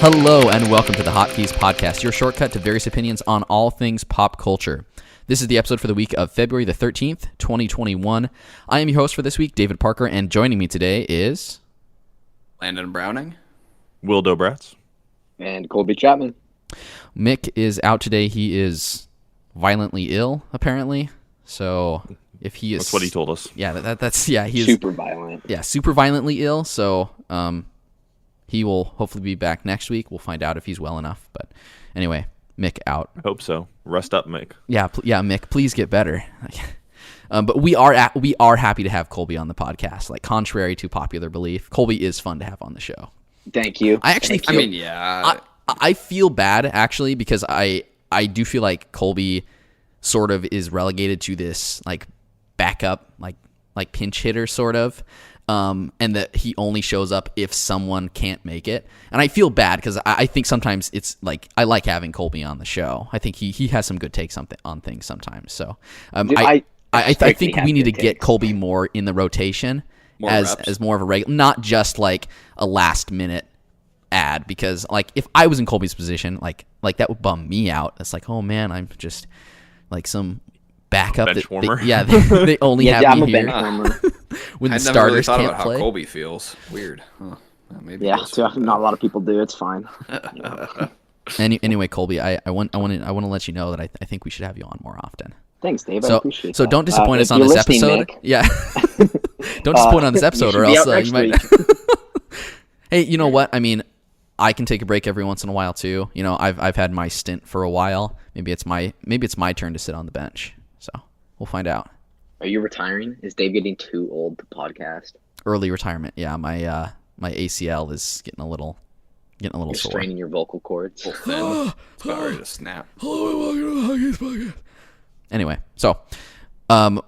Hello and welcome to the Hotkeys podcast, your shortcut to various opinions on all things pop culture. This is the episode for the week of February the 13th, 2021. I am your host for this week, David Parker, and joining me today is... Landon Browning. Wil Dobratz. And Colby Chapman. Mick is out today. He is violently ill, apparently. So if he is... That's what he told us. Yeah, he is... Super violent. Yeah, super violently ill, so... he will hopefully be back next week. We'll find out if he's well enough. But anyway, Mick out. I hope so. Rest up, Mick. Yeah, Mick, please get better. But we are happy to have Colby on the podcast. Like, contrary to popular belief, Colby is fun to have on the show. Thank you. I actually feel, I feel bad, actually, because I do feel like Colby sort of is relegated to this, like, backup, like pinch hitter, sort of. And that he only shows up if someone can't make it. And I feel bad because I think sometimes it's like I like having Colby on the show. I think he has some good takes on things sometimes. So I think we need to get Colby more in the rotation as more of a regular, not just like a last minute ad. Because like if I was in Colby's position, like that would bum me out. It's like, oh man, I'm just like some backup. Bench warmer. They only have I'm me a here. bench warmer. When the I never really starters thought can't about play. how Colby feels. Weird. Huh. Well, maybe Yeah, so not a lot of people do. It's fine. Anyway, Colby, I want to let you know that I think we should have you on more often. Thanks, Dave. I So appreciate so that. don't disappoint us if on you're this listening, episode. Nick, Yeah, don't disappoint on this episode, or you else should be out you might. next Hey, you know what? I mean, I can take a break every once in a while too. You know, I've had my stint for a while. Maybe it's my turn to sit on the bench. So we'll find out. Are you retiring? Is Dave getting too old to podcast? Early retirement. Yeah, my ACL is getting a little You're sore. straining your vocal cords. Full thin. It's about ready to snap. Hello and welcome to the Hotkeys podcast. Anyway, so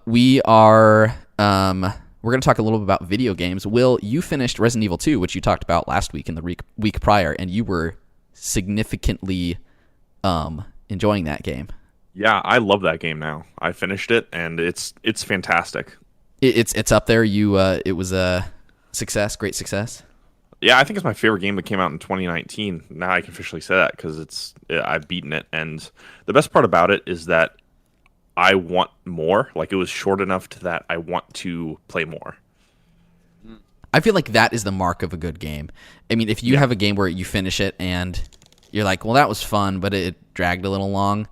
we are we're going to talk a little bit about video games. Wil, you finished Resident Evil 2, which you talked about last week and the week prior, and you were significantly enjoying that game. Yeah, I love that game now. I finished it, and it's fantastic. It's up there. It was a success, great success. Yeah, I think it's my favorite game that came out in 2019. Now I can officially say that because I've beaten it, and the best part about it is that I want more. Like, it was short enough to that I want to play more. I feel like that is the mark of a good game. I mean, if you have a game where you finish it and you're like, well, that was fun, but it dragged a little long,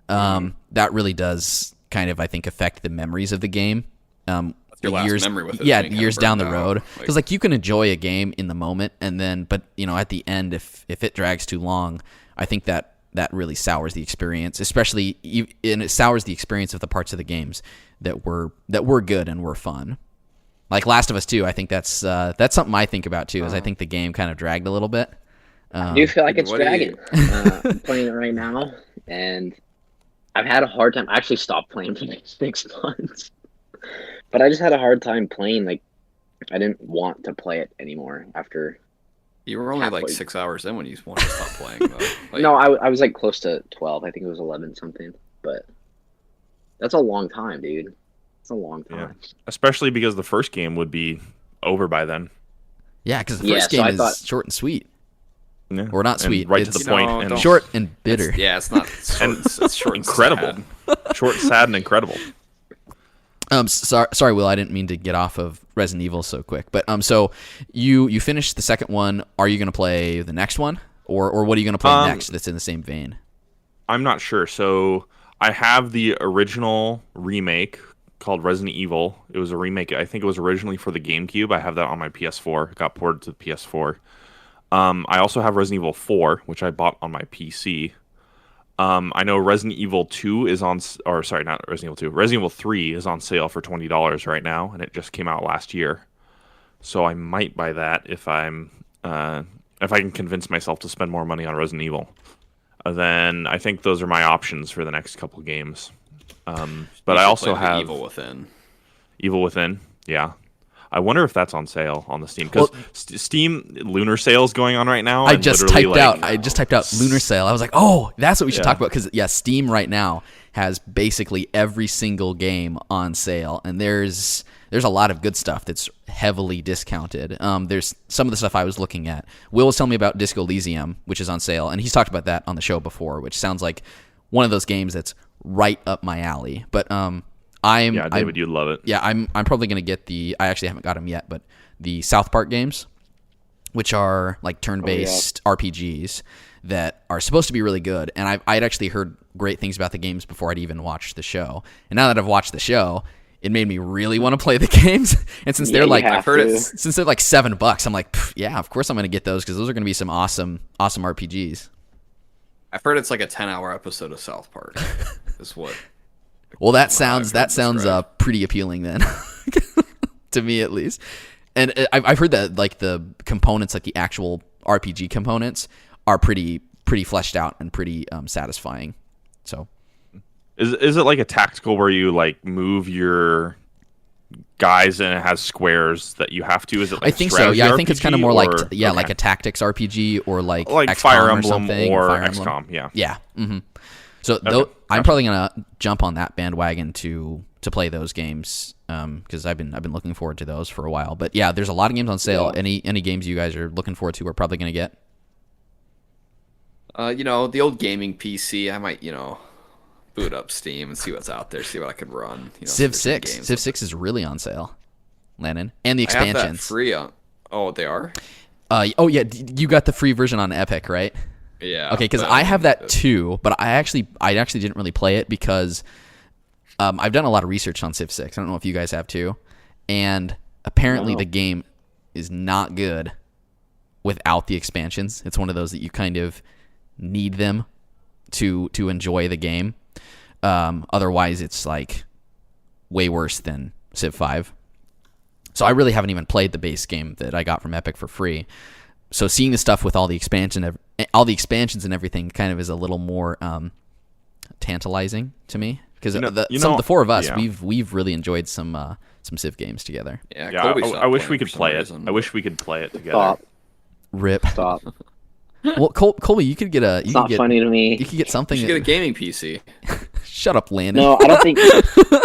that really does kind of, I think, affect the memories of the game. Your last memory with it. Yeah, years down the road. Because like you can enjoy a game in the moment, and then, but you know, at the end, if it drags too long, I think that really sours the experience. Especially, and it sours the experience of the parts of the games that were good and were fun. Like Last of Us 2, I think that's something I think about too. Is I think the game kind of dragged a little bit. I do feel like it's dragging. I'm playing it right now, and I've had a hard time. I actually stopped playing for like 6 months. But I just had a hard time playing. Like, I didn't want to play it anymore after. You were only like 6 hours in when you wanted to stop playing, though. Like, No, I was like close to 12. I think it was 11 something. But that's a long time, dude. It's a long time. Yeah. Especially because the first game would be over by then. Yeah, because the first game is short and sweet. Yeah. Or not sweet. Right to It's the point. And short and bitter. it's not short. It's short and incredible. Short, sad, and incredible. Sorry, Wil, I didn't mean to get off of Resident Evil so quick. But so you finished the second one. Are you going to play the next one, or what are you going to play next? That's in the same vein. I'm not sure. So I have the original remake called Resident Evil. It was a remake. I think it was originally for the GameCube. I have that on my PS4. It got ported to the PS4. I also have Resident Evil 4, which I bought on my PC. I know Resident Evil 2 is on, or sorry, not Resident Evil 2. Resident Evil 3 is on sale for $20 right now, and it just came out last year. So I might buy that if I can convince myself to spend more money on Resident Evil. Then I think those are my options for the next couple games. But I also have Evil Within. Evil Within, yeah. I wonder if that's on sale on the Steam, because Steam lunar sales going on right now. I just typed out lunar sale. I was like, oh, that's what we should talk about, because Steam right now has basically every single game on sale, and there's a lot of good stuff that's heavily discounted. There's some of the stuff I was looking at. Will was telling me about Disco Elysium, which is on sale, and he's talked about that on the show before, which sounds like one of those games that's right up my alley. But David, you'd love it. Yeah, I'm probably gonna get I actually haven't got them yet, but the South Park games, which are like turn-based RPGs that are supposed to be really good. And I'd actually heard great things about the games before I'd even watched the show. And now that I've watched the show, it made me really want to play the games. And since they're like, since they're like $7, I'm like, yeah, of course I'm going to get those because those are going to be some awesome RPGs. I've heard it's like a 10-hour episode of South Park. Is what? Well, that sounds pretty appealing then, to me at least. And I've heard that like the components, like the actual RPG components, are pretty fleshed out and pretty satisfying. So, is it like a tactical where you like move your guys and it has squares that you have to? Is it? Like I think so. Yeah, I think it's kind of more like okay. like a tactics RPG or like XCOM Fire Emblem or something, or Fire XCOM. Emblem. Yeah. Yeah. Mm-hmm. So Okay. I'm probably gonna jump on that bandwagon to play those games because I've been looking forward to those for a while. But yeah, there's a lot of games on sale. Yeah. Any games you guys are looking forward to, we're probably gonna get. The old gaming PC, I might, boot up Steam and see what's out there, see what I could run. Civ 6. Civ 6 is really on sale, Landon. And the expansions. I have that free on... Oh, they are? Yeah, you got the free version on Epic, right? Yeah. Okay, because I have that too, but I actually didn't really play it because I've done a lot of research on Civ 6. I don't know if you guys have too. And apparently the game is not good without the expansions. It's one of those that you kind of need them to enjoy the game. Otherwise, it's like way worse than Civ 5. So I really haven't even played the base game that I got from Epic for free. So seeing the stuff with all the expansions and everything kind of is a little more tantalizing to me because the four of us we've really enjoyed some Civ games together. Yeah, I wish we could play it. I wish we could play it together. Stop. Rip. Stop. Well, Colby, you could get a. It's not funny to me. You could get something. You should get a gaming PC. Shut up, Landon. No, I don't think.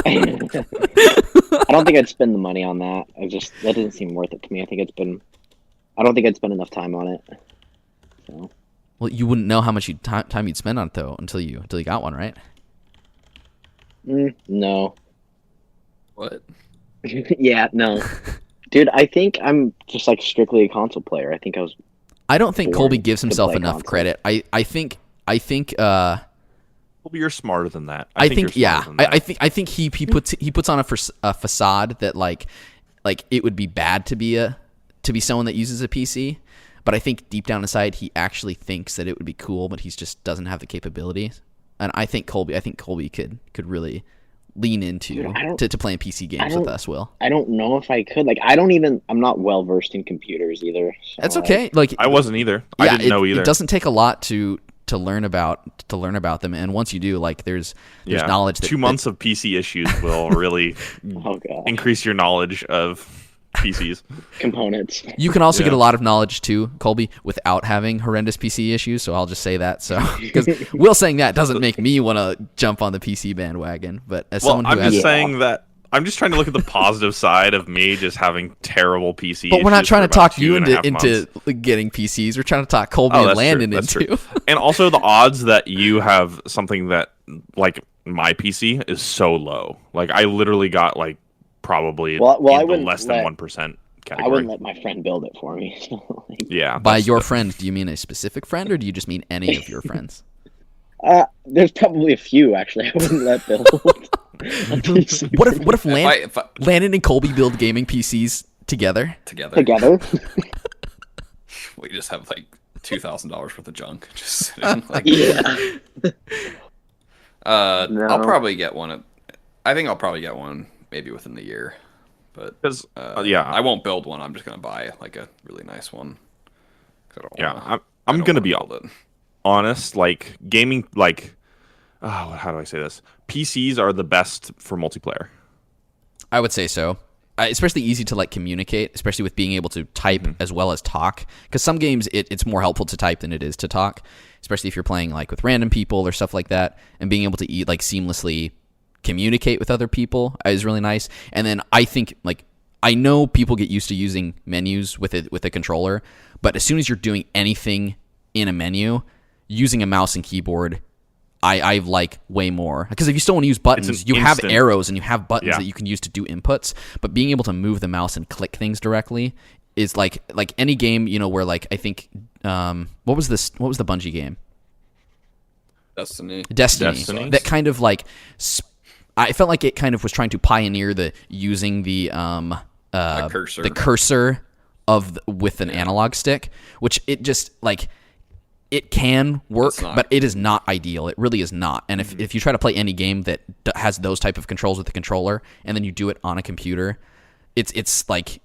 I don't think I'd spend the money on that. That doesn't seem worth it to me. I don't think I'd spend enough time on it. So. Well, you wouldn't know how much time you'd spend on it though until you got one, right? No. What? Yeah, no. Dude, I think I'm just like strictly a console player. I don't think Colby gives himself enough credit. I think Colby, you're smarter than that. I think he puts on a facade that like it would be bad to be someone that uses a PC, but I think deep down inside he actually thinks that it would be cool, but he just doesn't have the capability. And I think Colby could really lean into to playing PC games with us, Will. I don't know if I could. Like, I'm not well versed in computers either. So that's okay. Like I wasn't either. I didn't know either. It doesn't take a lot to learn about them, and once you do, like there's knowledge. 2 months of PC issues will really increase your knowledge of PCs components. You can also get a lot of knowledge too, Colby, without having horrendous PC issues. So I'll just say that. So because Will saying that doesn't make me want to jump on the PC bandwagon. But as someone who saying that. I'm just trying to look at the positive side of me just having terrible PC. But we're not trying to talk you into getting PCs. We're trying to talk Colby and Landon into. And also the odds that you have something that like my PC is so low. Like I literally got like probably less than 1% category. I wouldn't let my friend build it for me. Yeah. By your friend, do you mean a specific friend or do you just mean any of your friends? There's probably a few actually. I wouldn't let build. What if Landon and Colby build gaming PCs together? We just have like $2,000 worth of junk just sitting. No. I'll probably get one. I think I'll probably get one maybe within the year, but I won't build one. I'm just gonna buy like a really nice one. I'm gonna be honest. Like gaming, like how do I say this? PCs are the best for multiplayer. I would say so. especially easy to like communicate, especially with being able to type as well as talk. Because some games it's more helpful to type than it is to talk, especially if you're playing like with random people or stuff like that. And being able to like seamlessly communicate with other people is really nice. And then I think like I know people get used to using menus with a controller, but as soon as you're doing anything in a menu, using a mouse and keyboard, I like way more. Because if you still want to use buttons, you have arrows and you have buttons that you can use to do inputs, but being able to move the mouse and click things directly is like any game, you know, where like I think what was the Bungie game? Destiny. That kind of like I felt like it kind of was trying to pioneer the using the cursor with an analog stick, which it just like it can work, but it is not ideal. It really is not. And if you try to play any game that has those type of controls with the controller, and then you do it on a computer, it's like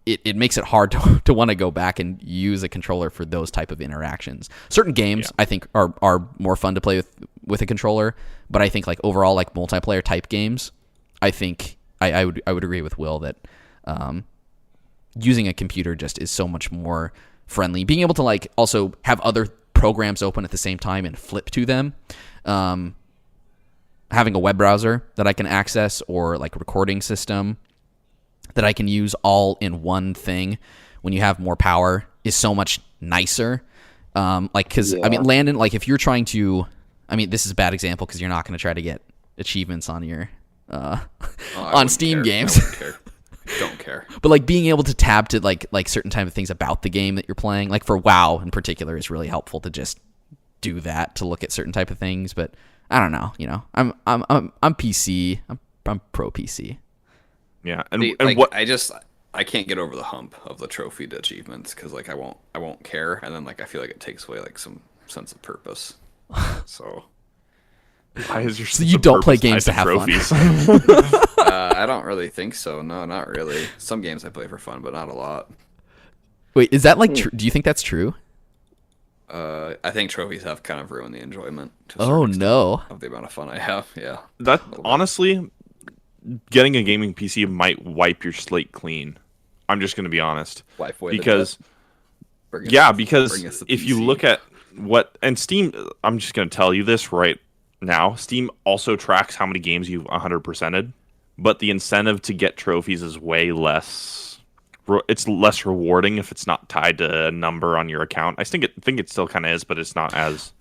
it makes it hard to want to go back and use a controller for those type of interactions. Certain games I think are more fun to play with a controller, but I think like overall like multiplayer type games, I think I would agree with Will that using a computer just is so much more friendly. Being able to like also have other programs open at the same time and flip to them, having a web browser that I can access or like a recording system that I can use all in one thing when you have more power is so much nicer. Because I mean, Landon, like if you're trying to, I mean, this is a bad example because you're not going to try to get achievements on your on Steam games. Don't care. But like being able to tab to like certain type of things about the game that you're playing, like for WoW in particular, is really helpful to just do that, to look at certain type of things. But I don't know, you know, I'm PC, I'm pro PC. Yeah, and like, what I can't get over the hump of the trophy to achievements because like I won't care, and then like I feel like it takes away like some sense of purpose. So. Why is your so you don't play games to have trophies? fun? I don't really think so. No, not really. Some games I play for fun, but not a lot. Wait, is that like true? Do you think that's true? I think trophies have kind of ruined the enjoyment. Oh no! Of the amount of fun I have, yeah. That honestly, getting a gaming PC might wipe your slate clean. I'm just going to be honest, because if you look at what and Steam, I'm just going to tell you this right now. Steam also tracks how many games you've 100%ed, but the incentive to get trophies is way less. It's less rewarding if it's not tied to a number on your account. I think it still kind of is, but it's not as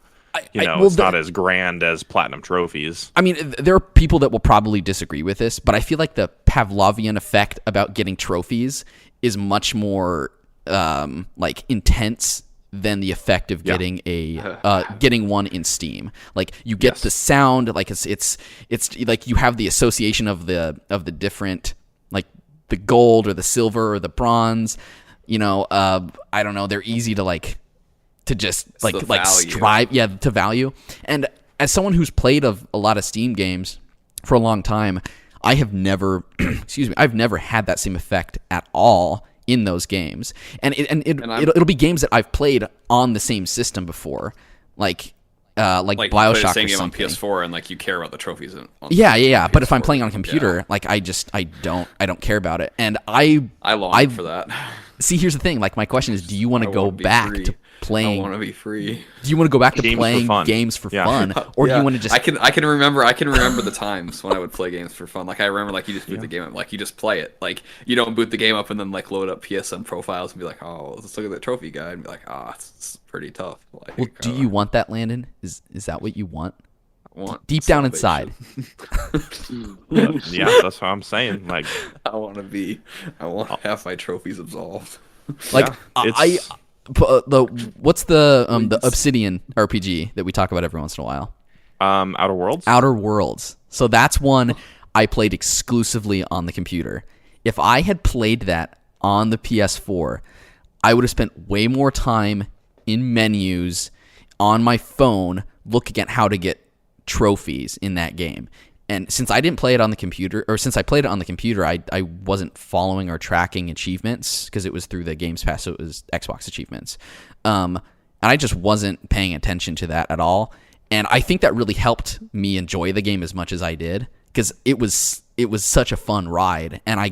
not as grand as platinum trophies. I mean, there are people that will probably disagree with this, but I feel like the Pavlovian effect about getting trophies is much more like intense than the effect of getting getting one in Steam. Like you get the sound, like it's like you have the association of the different, like the gold or the silver or the bronze. You know, I don't know. They're easy to like to just like strive, to value. And as someone who's played a lot of Steam games for a long time, I have never, I've never had that same effect at all in those games, it'll be games that I've played on the same system before, like BioShock same or game something. on PS4, and like you care about the trophies. But if I'm playing on a computer, like I don't care about it, and I long for that. See, here's the thing. Like my question is, do you want to go back to playing? I want to be free. Do you want to go back to playing games for fun, or do you want to just? I can remember the times when I would play games for fun. Like I remember, like you just boot the game up, like you just play it. Like you don't boot the game up and then like load up PSN profiles and be like, oh, let's look at the trophy guide and be like, it's pretty tough. Like, well, do you want that, Landon? Is that what you want? I want deep down inside. Yeah, that's what I'm saying. Like I want to have my trophies absolved. Like what's the Obsidian RPG that we talk about every once in a while? Outer Worlds. Outer Worlds. So that's one I played exclusively on the computer. If I had played that on the PS4, I would have spent way more time in menus on my phone looking at how to get trophies in that game. And since I didn't play it on the computer, or since I played it on the computer, I wasn't following or tracking achievements because it was through the Games Pass, so it was Xbox achievements. And I just wasn't paying attention to that at all. And I think that really helped me enjoy the game as much as I did, because it was it was such a fun ride, and I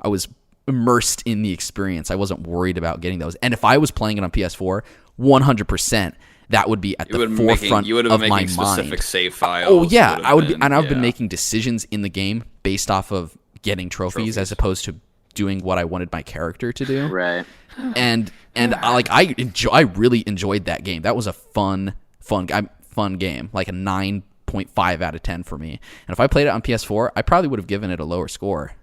was immersed in the experience. I wasn't worried about getting those. And if I was playing it on PS4, 100%, that would be at the forefront of my mind. Specific save files. Oh yeah, I would be, and I've been making decisions in the game based off of getting trophies as opposed to doing what I wanted my character to do. Right. And I really enjoyed that game. That was a fun game, like a 9.5 out of 10 for me. And if I played it on PS4, I probably would have given it a lower score.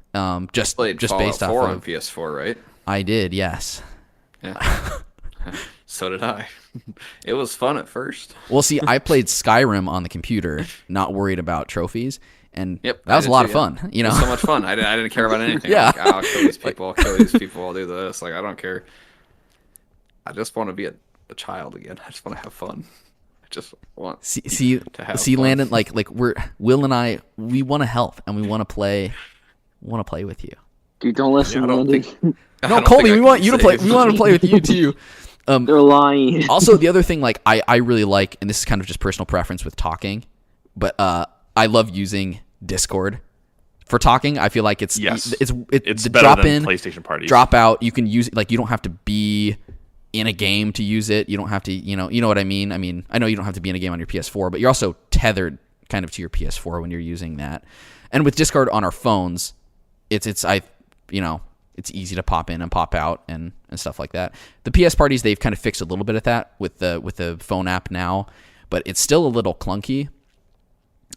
Just based off of on PS4, right? I did, yes. Yeah. So did I. It was fun at first. Well, see, I played Skyrim on the computer, not worried about trophies, and that was a lot of fun. You know, it was so much fun. I didn't care about anything. Yeah, like, I'll kill these people. I'll kill these people. I'll do this. Like, I don't care. I just want to be a child again. I just want to have fun. I just want to have fun. Landon, like Will and I, we want to help and we want to play. With you. Dude, don't listen, Landon. No, Colby, we want you to play. We want to play with you too. They're lying. Also, the other thing, like I really like, and this is kind of just personal preference with talking, but I love using Discord for talking. I feel like it's the better drop than in, PlayStation parties. drop out. You can use it, like you don't have to be in a game to use it. You don't have to, you know what I mean. I mean, I know you don't have to be in a game on your PS4, but you're also tethered kind of to your PS4 when you're using that. And with Discord on our phones, it's easy to pop in and pop out and stuff like that. The PS parties, they've kind of fixed a little bit of that with the phone app now, but it's still a little clunky.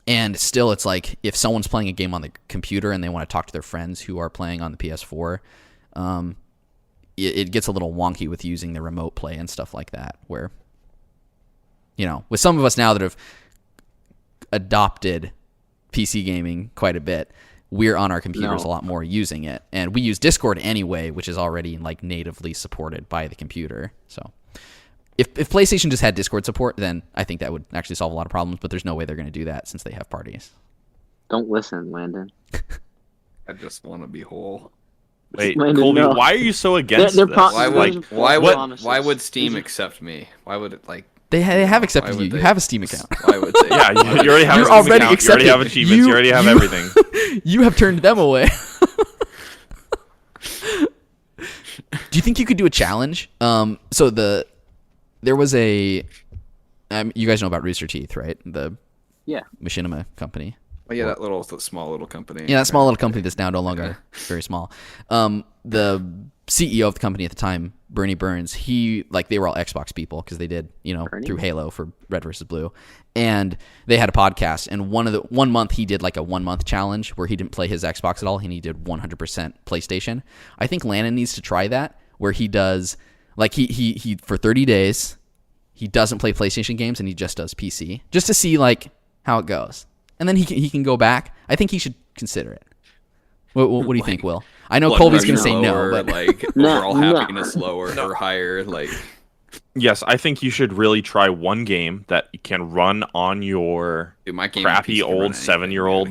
And still, it's like if someone's playing a game on the computer and they want to talk to their friends who are playing on the PS4, it gets a little wonky with using the remote play and stuff like that, where, with some of us now that have adopted PC gaming quite a bit, we're on our computers a lot more using it, and we use Discord anyway, which is already like natively supported by the computer. So if PlayStation just had Discord support, then I think that would actually solve a lot of problems, but there's no way they're going to do that since they have parties. Don't listen, Landon. I just want to be whole. Wait, Landon, Colby, no. why are you so against They're this? Why would Steam accept me? Why would it like? They have accepted you. You have a Steam account. Why would they? Yeah, you already have. You're a Steam already account. accepted. You already have achievements. You already have everything. You have turned them away. Do you think you could do a challenge? So there was a, you guys know about Rooster Teeth, right? The machinima company. Oh yeah, that small little company. Yeah, that small little company that's now no longer very small. The CEO of the company at the time, Bernie Burns, they were all Xbox people because they did, through Halo for Red vs. Blue. And they had a podcast, and 1 month he did like a 1 month challenge where he didn't play his Xbox at all, and he did 100% PlayStation. I think Landon needs to try that, where he does, like he for 30 days, he doesn't play PlayStation games and he just does PC, just to see like how it goes. And then he can go back. I think he should consider it. What do you think, Will? I know Colby's going to say no, but overall happiness lower or higher, like. Yes, I think you should really try one game that can run on your crappy old 7-year-old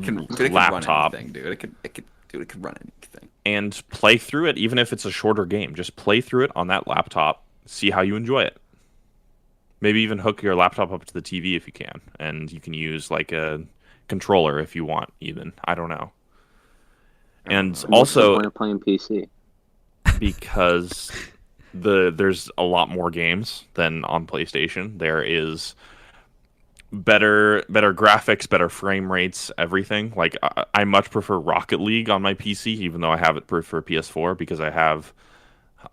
laptop. It can run anything. And play through it, even if it's a shorter game. Just play through it on that laptop. See how you enjoy it. Maybe even hook your laptop up to the TV if you can, and you can use like a controller if you want. Even I don't know. And also playing PC because there's a lot more games than on PlayStation. There is better graphics, better frame rates, everything. Like I much prefer Rocket League on my PC, even though I have it for PS4 because I have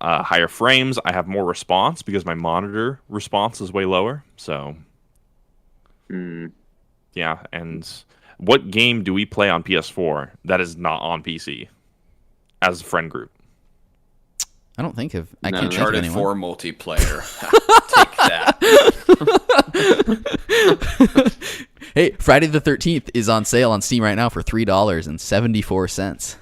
higher frames. I have more response because my monitor response is way lower. So yeah, and what game do we play on PS4 that is not on PC as a friend group? I don't think of. I can't think of anyone. 4 multiplayer. Take that. Hey, Friday the 13th is on sale on Steam right now for $3.74.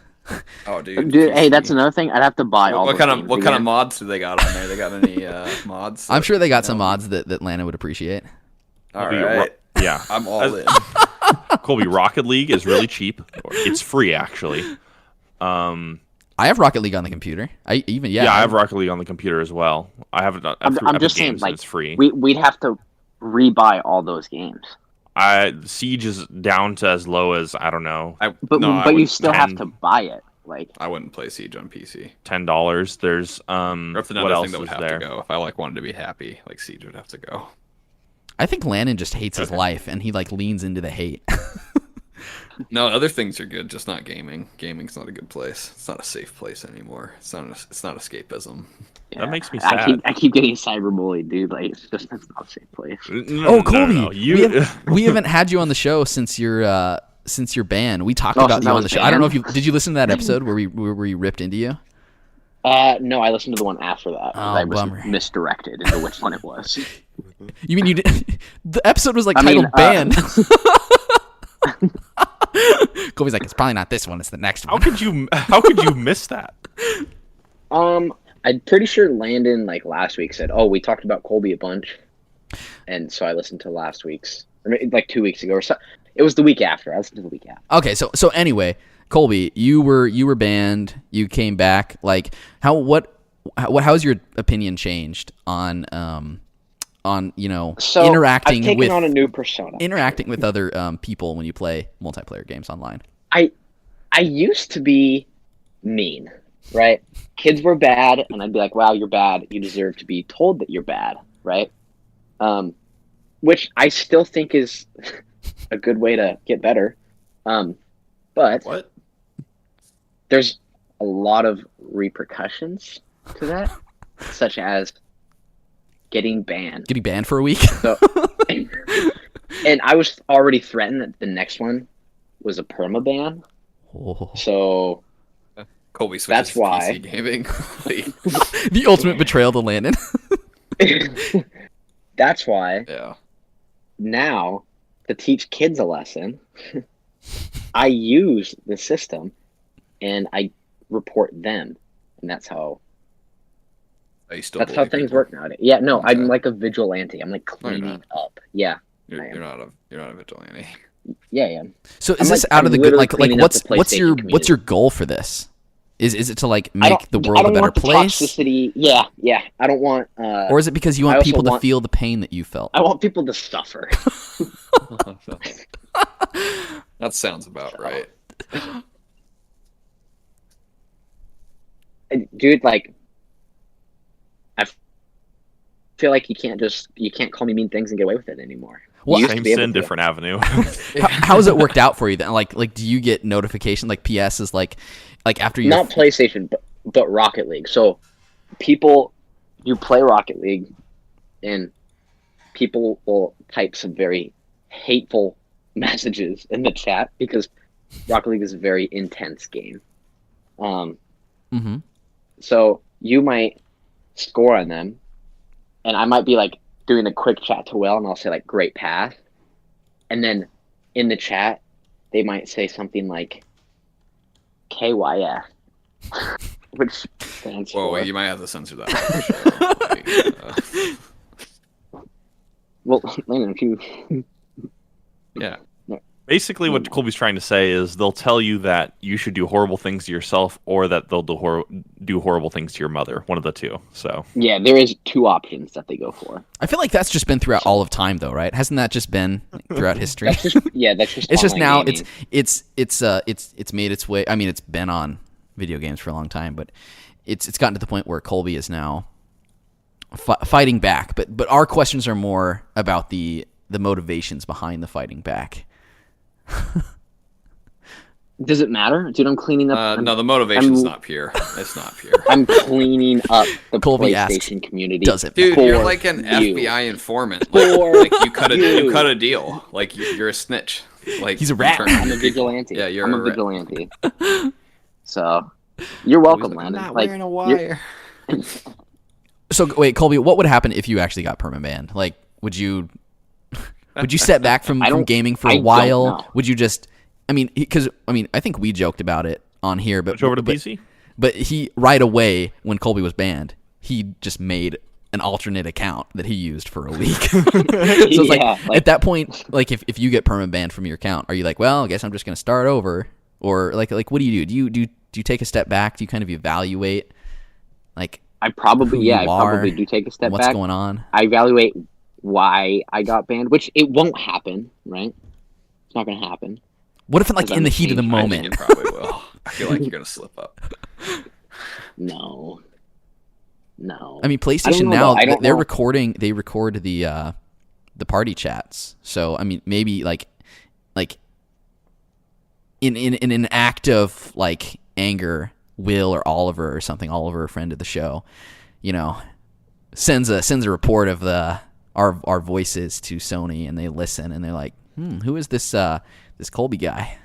Oh, dude! Hey, that's another thing. I'd have to buy all. What kind of mods do they got on there? They got any mods? I'm sure they got some mods that Lana would appreciate. All right. Yeah, I'm all in. Colby, Rocket League is really cheap. It's free actually. I have Rocket League on the computer. I have Rocket League on the computer as well. I have it. I'm just saying, like, it's free. We'd have to rebuy all those games. Siege is down to as low as I don't know. But you still have to buy it. Like I wouldn't play Siege on PC. $10. There's That's another what else thing that would is have there? to go. If I wanted to be happy, Siege would have to go. I think Landon just hates his life, and he leans into the hate. No, other things are good, just not gaming. Gaming's not a good place. It's not a safe place anymore. It's not escapism. That makes me sad. I keep getting cyberbullied, dude. It's not a safe place. Colby, no. we haven't had you on the show since your band. We talked about you on the show. banned? I don't know if did you listen to that episode where we ripped into you? No, I listened to the one after that. I was bummer. misdirected into which one it was. You mean you did? The episode was titled "Banned." Colby's like, it's probably not this one. It's the next one. How could you miss that? I'm pretty sure Landon last week said, "Oh, we talked about Colby a bunch," and so I listened to last week's, 2 weeks ago or so. It was the week after. I listened to the week after. Okay, so anyway, Colby, you were banned. You came back. How's your opinion changed on So interacting I've taken with on a new persona. interacting with other people when you play multiplayer games online? I used to be mean, right? Kids were bad, and I'd be like, "Wow, you're bad. You deserve to be told that you're bad," right? Which I still think is a good way to get better. But What? there's a lot of repercussions to that, such as getting banned. Getting banned for a week? So, and I was already threatened that the next one was a permaban. Oh. So Colby switches That's why. to PC gaming. The ultimate betrayal to Landon. that's why Yeah. now, to teach kids a lesson, I use the system and I report them, and that's how things work nowadays. Yeah, no, Okay. I'm like a vigilante. I'm cleaning up. Yeah, You're not a vigilante. yeah. So is I'm this like- out I'm of the good? literally Like cleaning up the what's your PlayStation goal for this? Is it to I make the don't- world I a don't better want the place, toxicity. Yeah. I don't want. or is it because you I want also people to want- feel the pain that you felt? I want people to suffer. That sounds about right. Dude, I feel like you can't call me mean things and get away with it anymore. Well, You used to Same be able sin, to. different avenue. How has it worked out for you then? Like do you get notification PSs after you? Not PlayStation, but Rocket League. So you play Rocket League, and people will type some very hateful messages in the chat because Rocket League is a very intense game. Mm-hmm. So you might score on them, and I might be doing a quick chat to Will, and I'll say great pass, and then in the chat they might say something like KYF, which stands Whoa, for. wait, you might have to censor that. Well, Landon, if you Yeah. Basically, what Colby's trying to say is they'll tell you that you should do horrible things to yourself, or that they'll do horrible things to your mother. One of the two. So yeah, there is two options that they go for. I feel like that's just been throughout all of time, though, right? Hasn't that just been throughout history? That's just It's just online now gaming. it's made its way. I mean, it's been on video games for a long time, but it's gotten to the point where Colby is now fighting back. But our questions are more about the motivations behind the fighting back. Does it matter, dude? I'm cleaning up. No, the motivation's not pure. It's not pure. I'm cleaning up the Colby asked, PlayStation community. does it? Dude, for you're like an you. FBI informant. For You cut a deal. You're a snitch. He's a rat. I'm a vigilante. Yeah, you're I'm a a rat. vigilante. So, you're welcome, Landon. I'm not Like, wearing a wire. So wait, Colby, what would happen if you actually got permabanned? Would you step back from gaming for I a don't while? know. Would you just? I think we joked about it on here, but switch over to PC. But he right away when Colby was banned, he just made an alternate account that he used for a week. So it's at that point, if you get permabanned from your account, are you like, well, I guess I'm just going to start over, or what do you do? Do you take a step back? Do you kind of evaluate, I probably who you are do take a step what's back. going on? I evaluate why I got banned, which it won't happen, right? It's not gonna happen. What if in like in the heat of the I think moment? it probably will. I feel like you're gonna slip up. No. I mean, PlayStation now they're recording. They record the party chats. So I mean, maybe like in an act of like anger, Will or Oliver or something, Oliver, a friend of the show, you know, sends a report of our voices to Sony, and they listen and they're like, who is this Colby guy?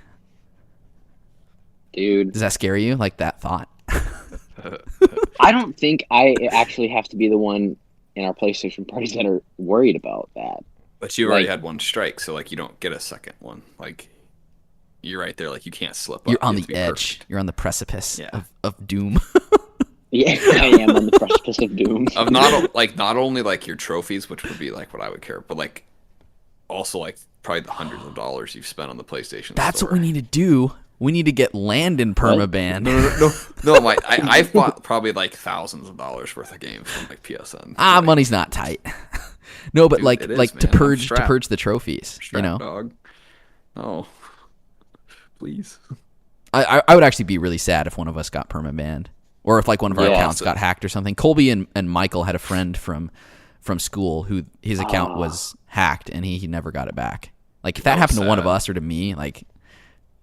Dude, does that scare you? Like that thought? I don't think I actually have to be the one in our PlayStation parties that are worried about that. But you already had one strike, so like you don't get a second one. Like you're right there, like you can't slip up. You're on the edge. You're on the precipice of doom. Yeah, I am on the precipice of doom. Of not only like your trophies, which would be like what I would care, but like also like probably the hundreds of dollars you've spent on the PlayStation. That's store. what we need to do. We need to get Landon permabanned. No. I've bought probably like thousands of dollars worth of games from like PSN. Money's not tight. No, but Dude, like man. to purge the trophies. Strapped, you know, dog. Oh, please. I would actually be really sad if one of us got permabanned, or if like one of our accounts got hacked or something. Colby and Michael had a friend from school who his account was hacked and he never got it back. Like if that happened to one of us or to me, like.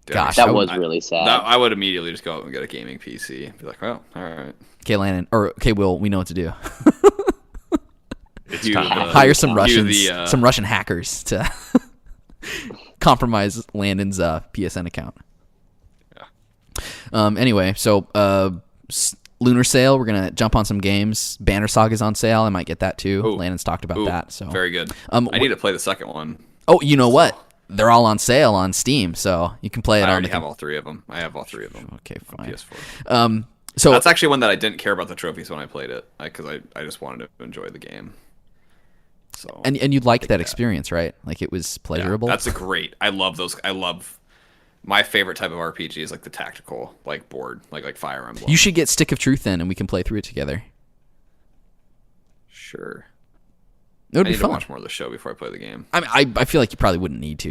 Gosh, that was really sad. I would immediately just go out and get a gaming PC and be like, well, all right. Okay, Landon, or okay, Will, we know what to do. It's time. Hire some Russians, some Russian hackers to compromise Landon's PSN account. Yeah. Anyway, so Lunar Sale, we're gonna jump on some games. Banner Saga's on sale. I might get that too. Landon's talked about that. So very good. I need to play the second one. Oh, you know what? They're all on sale on Steam, so you can play it. I already have all three of them. Okay, fine. PS4. So that's actually one that I didn't care about the trophies when I played it, because I just wanted to enjoy the game. So and you liked that experience, right? Like it was pleasurable. Yeah, that's great. I love those. I love my favorite type of RPG is like the tactical, like board, like Fire Emblem. You should get Stick of Truth then, and we can play through it together. Sure. It would be need fun. to watch more of the show before I play the game. I mean, I feel like you probably wouldn't need to.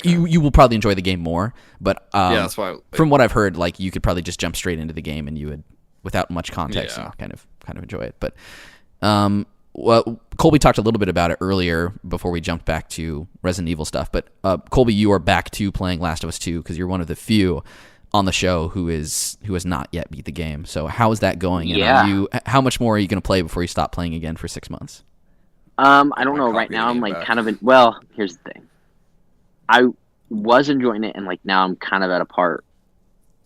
You will probably enjoy the game more, but that's why. From what I've heard, like you could probably just jump straight into the game and you would, without much context, and kind of enjoy it. But well, Colby talked a little bit about it earlier before we jumped back to Resident Evil stuff. But Colby, you are back to playing Last of Us 2 because you're one of the few on the show who has not yet beat the game. So how is that going? Yeah. And how much more are you going to play before you stop playing again for 6 months? I don't know. Right now, I'm like kind of in. Well, here's the thing. I was enjoying it, and like now I'm kind of at a part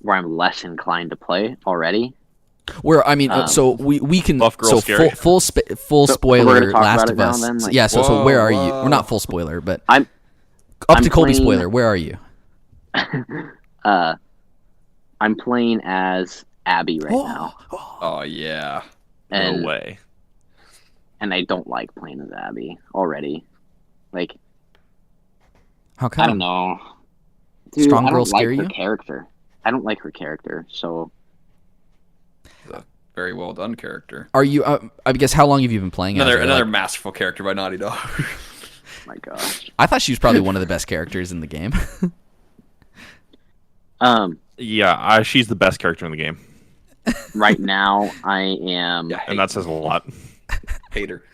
where I'm less inclined to play already. Where I mean, so we can Buff Girl Scary. full spoiler Talk Last of Us. then, like, yeah. So where are you? We're not full spoiler, but I'm to Colby spoiler. Where are you? I'm playing as Abby right now. Oh yeah. And, no way. And I don't like playing as Abby already. Like, how come? I don't know. Dude, Strong I girls don't scare like her you? character. I don't like her character, so. A very well done character. Are you? I guess how long have you been playing? Another masterful character by Naughty Dog. My gosh. I thought she was probably one of the best characters in the game. Yeah, she's the best character in the game. Right now, I am. Yeah, and that says a lot. Hater.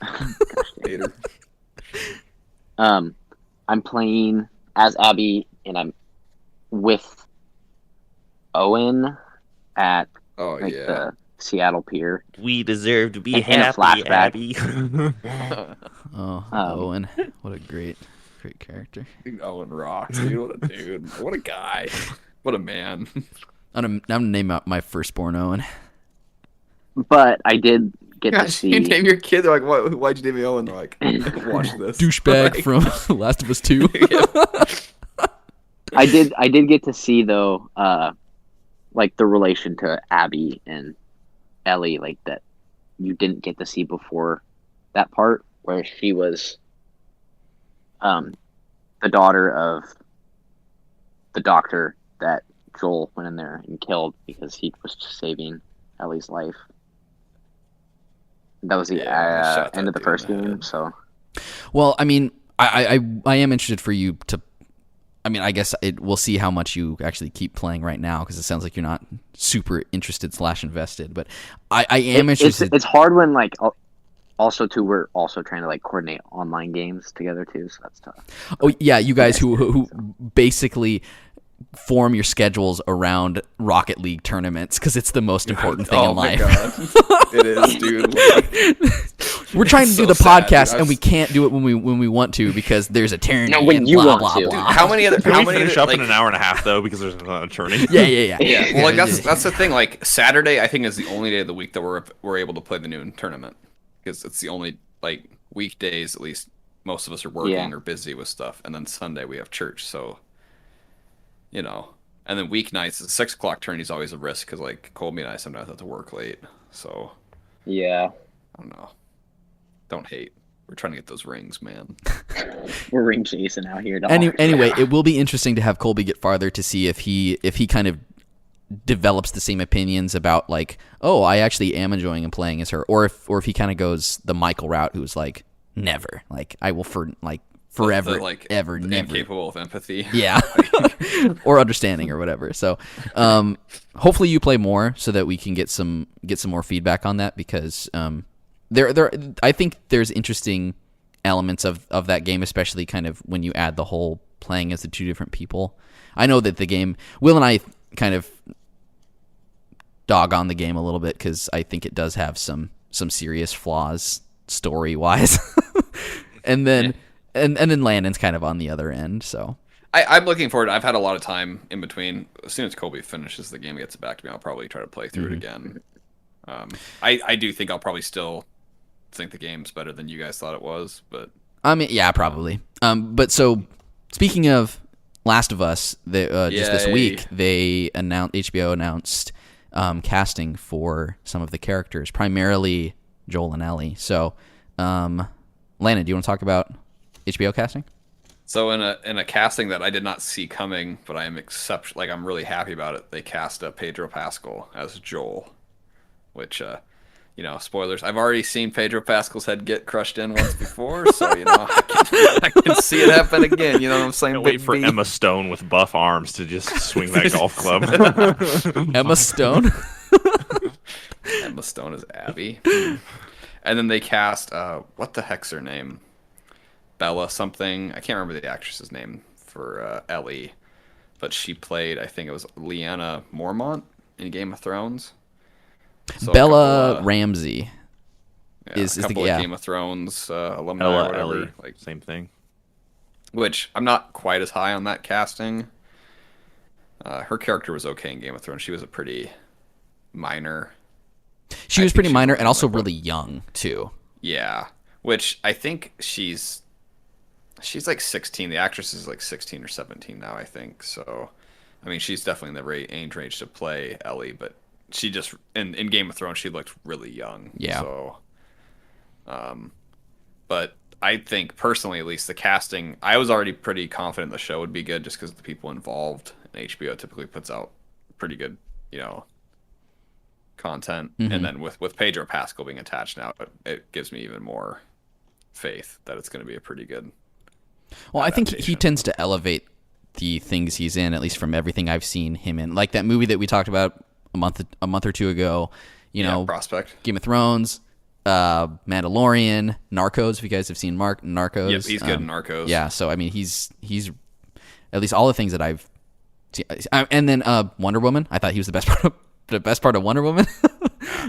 Hater. I'm playing as Abby, and I'm with Owen at the Seattle Pier. We deserve to be in a happy, flashback. Abby. Owen, what a great character. Owen rocks, dude. What a dude. What a guy. What a man. I'm gonna name out my firstborn Owen. But I did get to see. You name your kid. They're like, why'd you name me Owen? They're like, watch this. Douchebag from Last of Us 2. I did get to see though, like the relation to Abby and Ellie, like that you didn't get to see before that part where she was, the daughter of the doctor that Joel went in there and killed because he was saving Ellie's life. That was the end of the first game, so Well, I mean, I am interested for you to. I mean, I guess we'll see how much you actually keep playing right now, because it sounds like you're not super interested / invested. But I am interested. It's hard when like also too we're also trying to like coordinate online games together too, so that's tough. Oh yeah, you guys who basically form your schedules around Rocket League tournaments because it's the most important thing in life. It is, dude. We're trying to do the sad, podcast, dude. and we can't do it when we want to because there's a tourney. No, when and you blah, want blah, to. blah. Dude, how many finish up like, in an hour and a half though because there's an attorney? Yeah. Well, like that's the thing. Like Saturday, I think is the only day of the week that we're able to play the noon tournament because it's the only like weekdays at least most of us are working or busy with stuff, and then Sunday we have church. So, you know, and then weeknights the 6 o'clock tourney is always a risk because like Colby and I sometimes have to work late. So yeah, I don't know. Don't hate. We're trying to get those rings, man. we're ring chasing out here. Dog. Anyway, it will be interesting to have Colby get farther to see if he kind of develops the same opinions about like, oh, I actually am enjoying and playing as her, or if he kind of goes the Michael route, who's like, never, like I will forever, like ever, never, incapable of empathy. yeah, or understanding or whatever. So, hopefully you play more so that we can get some more feedback on that because I think there's interesting elements of that game, especially kind of when you add the whole playing as the two different people. I know that the game, Will and I kind of dog on the game a little bit because I think it does have some serious flaws story wise, and then and then Landon's kind of on the other end. So I'm looking forward. I've had a lot of time in between. As soon as Colby finishes the game, gets it back to me, I'll probably try to play through it again. I do think I'll probably still think the game's better than you guys thought it was, but I mean, yeah, probably. But so speaking of Last of Us, just this week HBO announced casting for some of the characters, primarily Joel and Ellie. So, Landon, do you want to talk about HBO casting? So in a casting that I did not see coming, but I am I'm really happy about it. They cast Pedro Pascal as Joel, which spoilers. I've already seen Pedro Pascal's head get crushed in once before, so I can see it happen again. You know what I'm saying? Wait for Emma Stone with buff arms to just swing that golf club. Emma Stone. Emma Stone is Abby. And then they cast what the heck's her name? Bella something. I can't remember the actress's name for Ellie, but she played, I think it was Lyanna Mormont in Game of Thrones. So Bella Ramsey is a couple of Game of Thrones alumni Ella, or whatever. Ellie, like same thing. Which I'm not quite as high on that casting. Her character was okay in Game of Thrones. She was a pretty minor. She was pretty minor and also really young too. Yeah, which I think she's like 16. The actress is like 16 or 17 now, I think. So, I mean, she's definitely in the age range to play Ellie, but she just in Game of Thrones she looked really young. Yeah. So, but I think personally, at least the casting, I was already pretty confident the show would be good just because the people involved. And HBO typically puts out pretty good, content. Mm-hmm. And then with Pedro Pascal being attached now, it gives me even more faith that it's going to be a pretty good. Well, I think he tends to elevate the things he's in, at least from everything I've seen him in. Like that movie that we talked about a month or two ago, Prospect, Game of Thrones, Mandalorian, Narcos. If you guys have seen Narcos, yep, he's good in Narcos. Yeah, so I mean, he's at least all the things that I've seen. And then Wonder Woman. I thought he was the best part of Wonder Woman.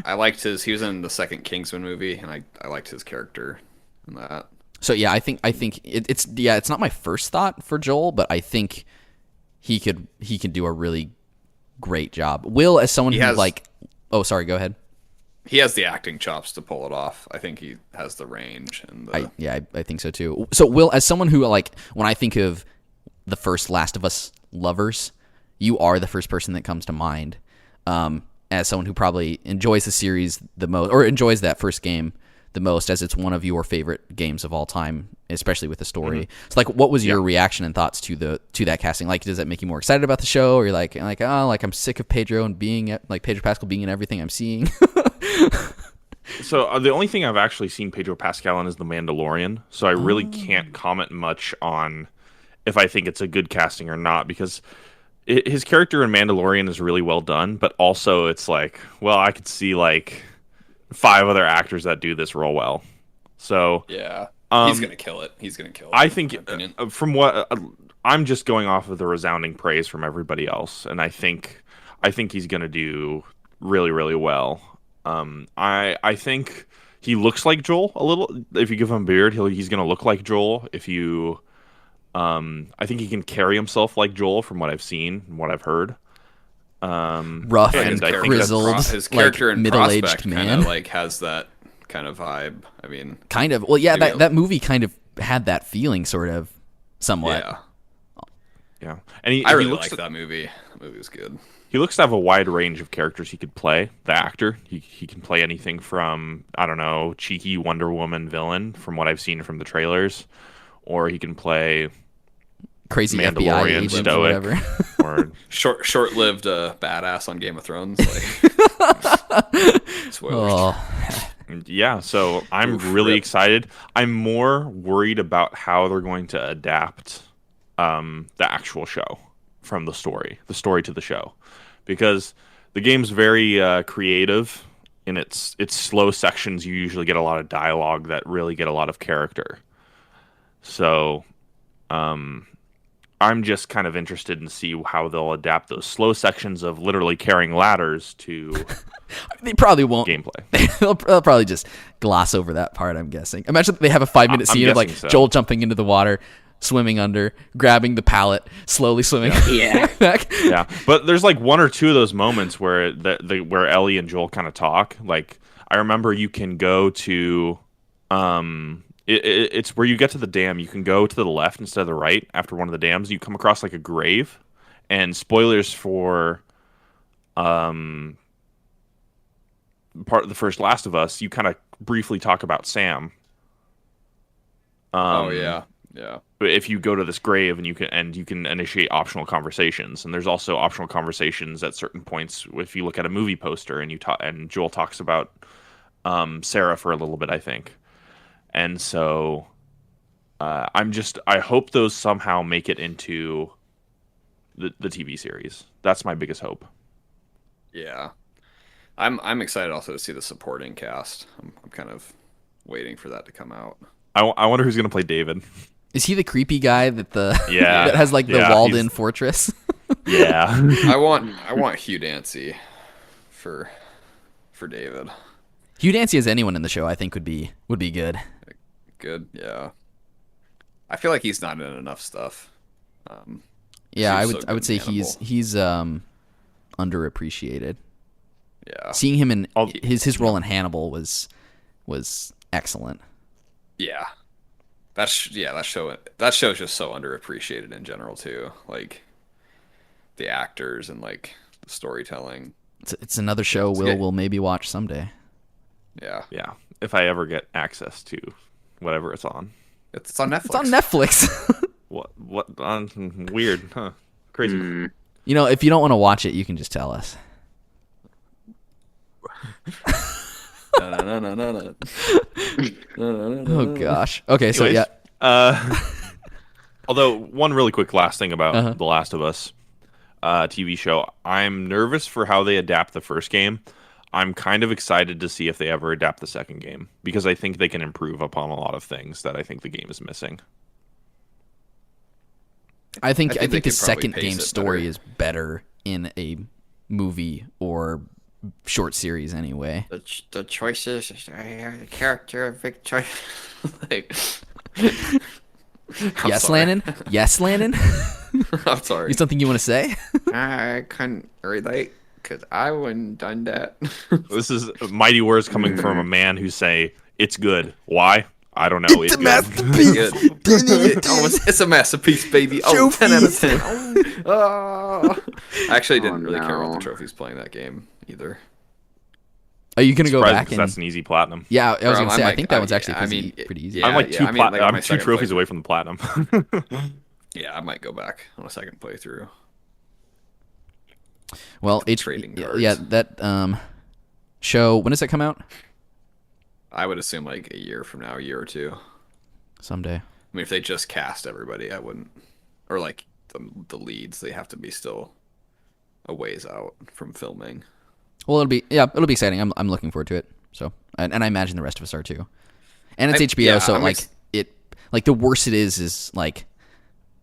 I liked he was in the second Kingsman movie, and I liked his character in that. So yeah, I think it's not my first thought for Joel, but I think he could do a really great job. Will, as someone oh, sorry, go ahead. He has the acting chops to pull it off. I think he has the range and I think so too. So Will, as someone who when I think of the first Last of Us lovers, you are the first person that comes to mind. As someone who probably enjoys the series the most, or enjoys that first game the most, as it's one of your favorite games of all time, especially with the story. Mm-hmm. So, what was your reaction and thoughts to that casting? Like, does that make you more excited about the show, or you're like, I'm sick of Pedro and Pedro Pascal being in everything I'm seeing? So the only thing I've actually seen Pedro Pascal in is The Mandalorian. So I really can't comment much on if I think it's a good casting or not, because his character in Mandalorian is really well done, but also it's like, well, I could see like 5 other actors that do this role well. So yeah, he's gonna kill it. He's gonna kill it. I think from what I'm just going off of the resounding praise from everybody else, and I think he's gonna do really, really well. I think he looks like Joel a little. If you give him a beard, he's gonna look like Joel. If you I think he can carry himself like Joel from what I've seen and what I've heard. Rough and grizzled, his character like, in middle-aged Prospect man, kind of like has that kind of vibe. I mean, kind of. Well, yeah, that movie kind of had that feeling, sort of, somewhat. Yeah. And I really like that movie. That movie was good. He looks to have a wide range of characters he could play. The actor, he can play anything from, I don't know, cheeky Wonder Woman villain from what I've seen from the trailers, or he can play crazy FBI agent or whatever, or short-lived badass on Game of Thrones. Like, spoilers. Yeah, so I'm really excited. I'm more worried about how they're going to adapt the actual show from the story to the show, because the game's very creative in its slow sections. You usually get a lot of dialogue that really get a lot of character. So, I'm just kind of interested in see how they'll adapt those slow sections of literally carrying ladders to. They probably won't gameplay. they'll probably just gloss over that part, I'm guessing. Imagine they have a 5-minute scene of like Joel jumping into the water, swimming under, grabbing the pallet, slowly swimming back. Yeah, but there's like 1 or 2 of those moments where where Ellie and Joel kind of talk. Like, I remember you can go to it's where you get to the dam. You can go to the left instead of the right after one of the dams. You come across like a grave, and spoilers for part of the first Last of Us. You kind of briefly talk about Sam. Yeah. If you go to this grave and you can initiate optional conversations, and there's also optional conversations at certain points. If you look at a movie poster and and Joel talks about Sarah for a little bit, I think. And so I hope those somehow make it into the TV series. That's my biggest hope. Yeah. I'm excited also to see the supporting cast. I'm kind of waiting for that to come out. I wonder who's going to play David. Is he the creepy guy that that has like the walled-in fortress? Yeah. I want Hugh Dancy for David. Hugh Dancy as anyone in the show, I think would be good. Good, yeah. I feel like he's not in enough stuff. Yeah, I would say he's underappreciated. Yeah. Seeing him in his role in Hannibal was excellent. Yeah. That show's just so underappreciated in general too. Like the actors and like the storytelling. It's another show we'll maybe watch someday. Yeah. Yeah. If I ever get access to whatever it's on. It's on Netflix. It's on Netflix. What weird, huh? Crazy. You know, if you don't want to watch it, you can just tell us. No. Oh gosh. Okay, so Anyways, yeah. Although one really quick last thing about The Last of Us TV show, I'm nervous for how they adapt the first game. I'm kind of excited to see if they ever adapt the second game, because I think they can improve upon a lot of things that I think the game is missing. I think the second game story is better in a movie or short series anyway. The choices, character, Victor. Yes, Landon. Yes, Landon. I'm sorry. You something you want to say? I couldn't relate because I wouldn't done that. This is mighty words coming from a man who say it's good. Why? I don't know. It's a masterpiece. It's a masterpiece, baby. Oh, 10 out of 10. I actually didn't really care about the trophies playing that game either. Are you gonna go back? That's an easy platinum. Yeah, I was gonna say. I think that one's actually pretty easy. Yeah, I'm like I'm 2 trophies away from the platinum. Yeah, I might go back on a second playthrough. Well, trading cards. that show. When does that come out? I would assume like a year from now, a year or two. Someday. I mean, if they just cast everybody, I wouldn't. Or like the leads, they have to be still a ways out from filming. Well, it'll be exciting. I'm looking forward to it. So, and I imagine the rest of us are too. And it's HBO, so like the worst it is like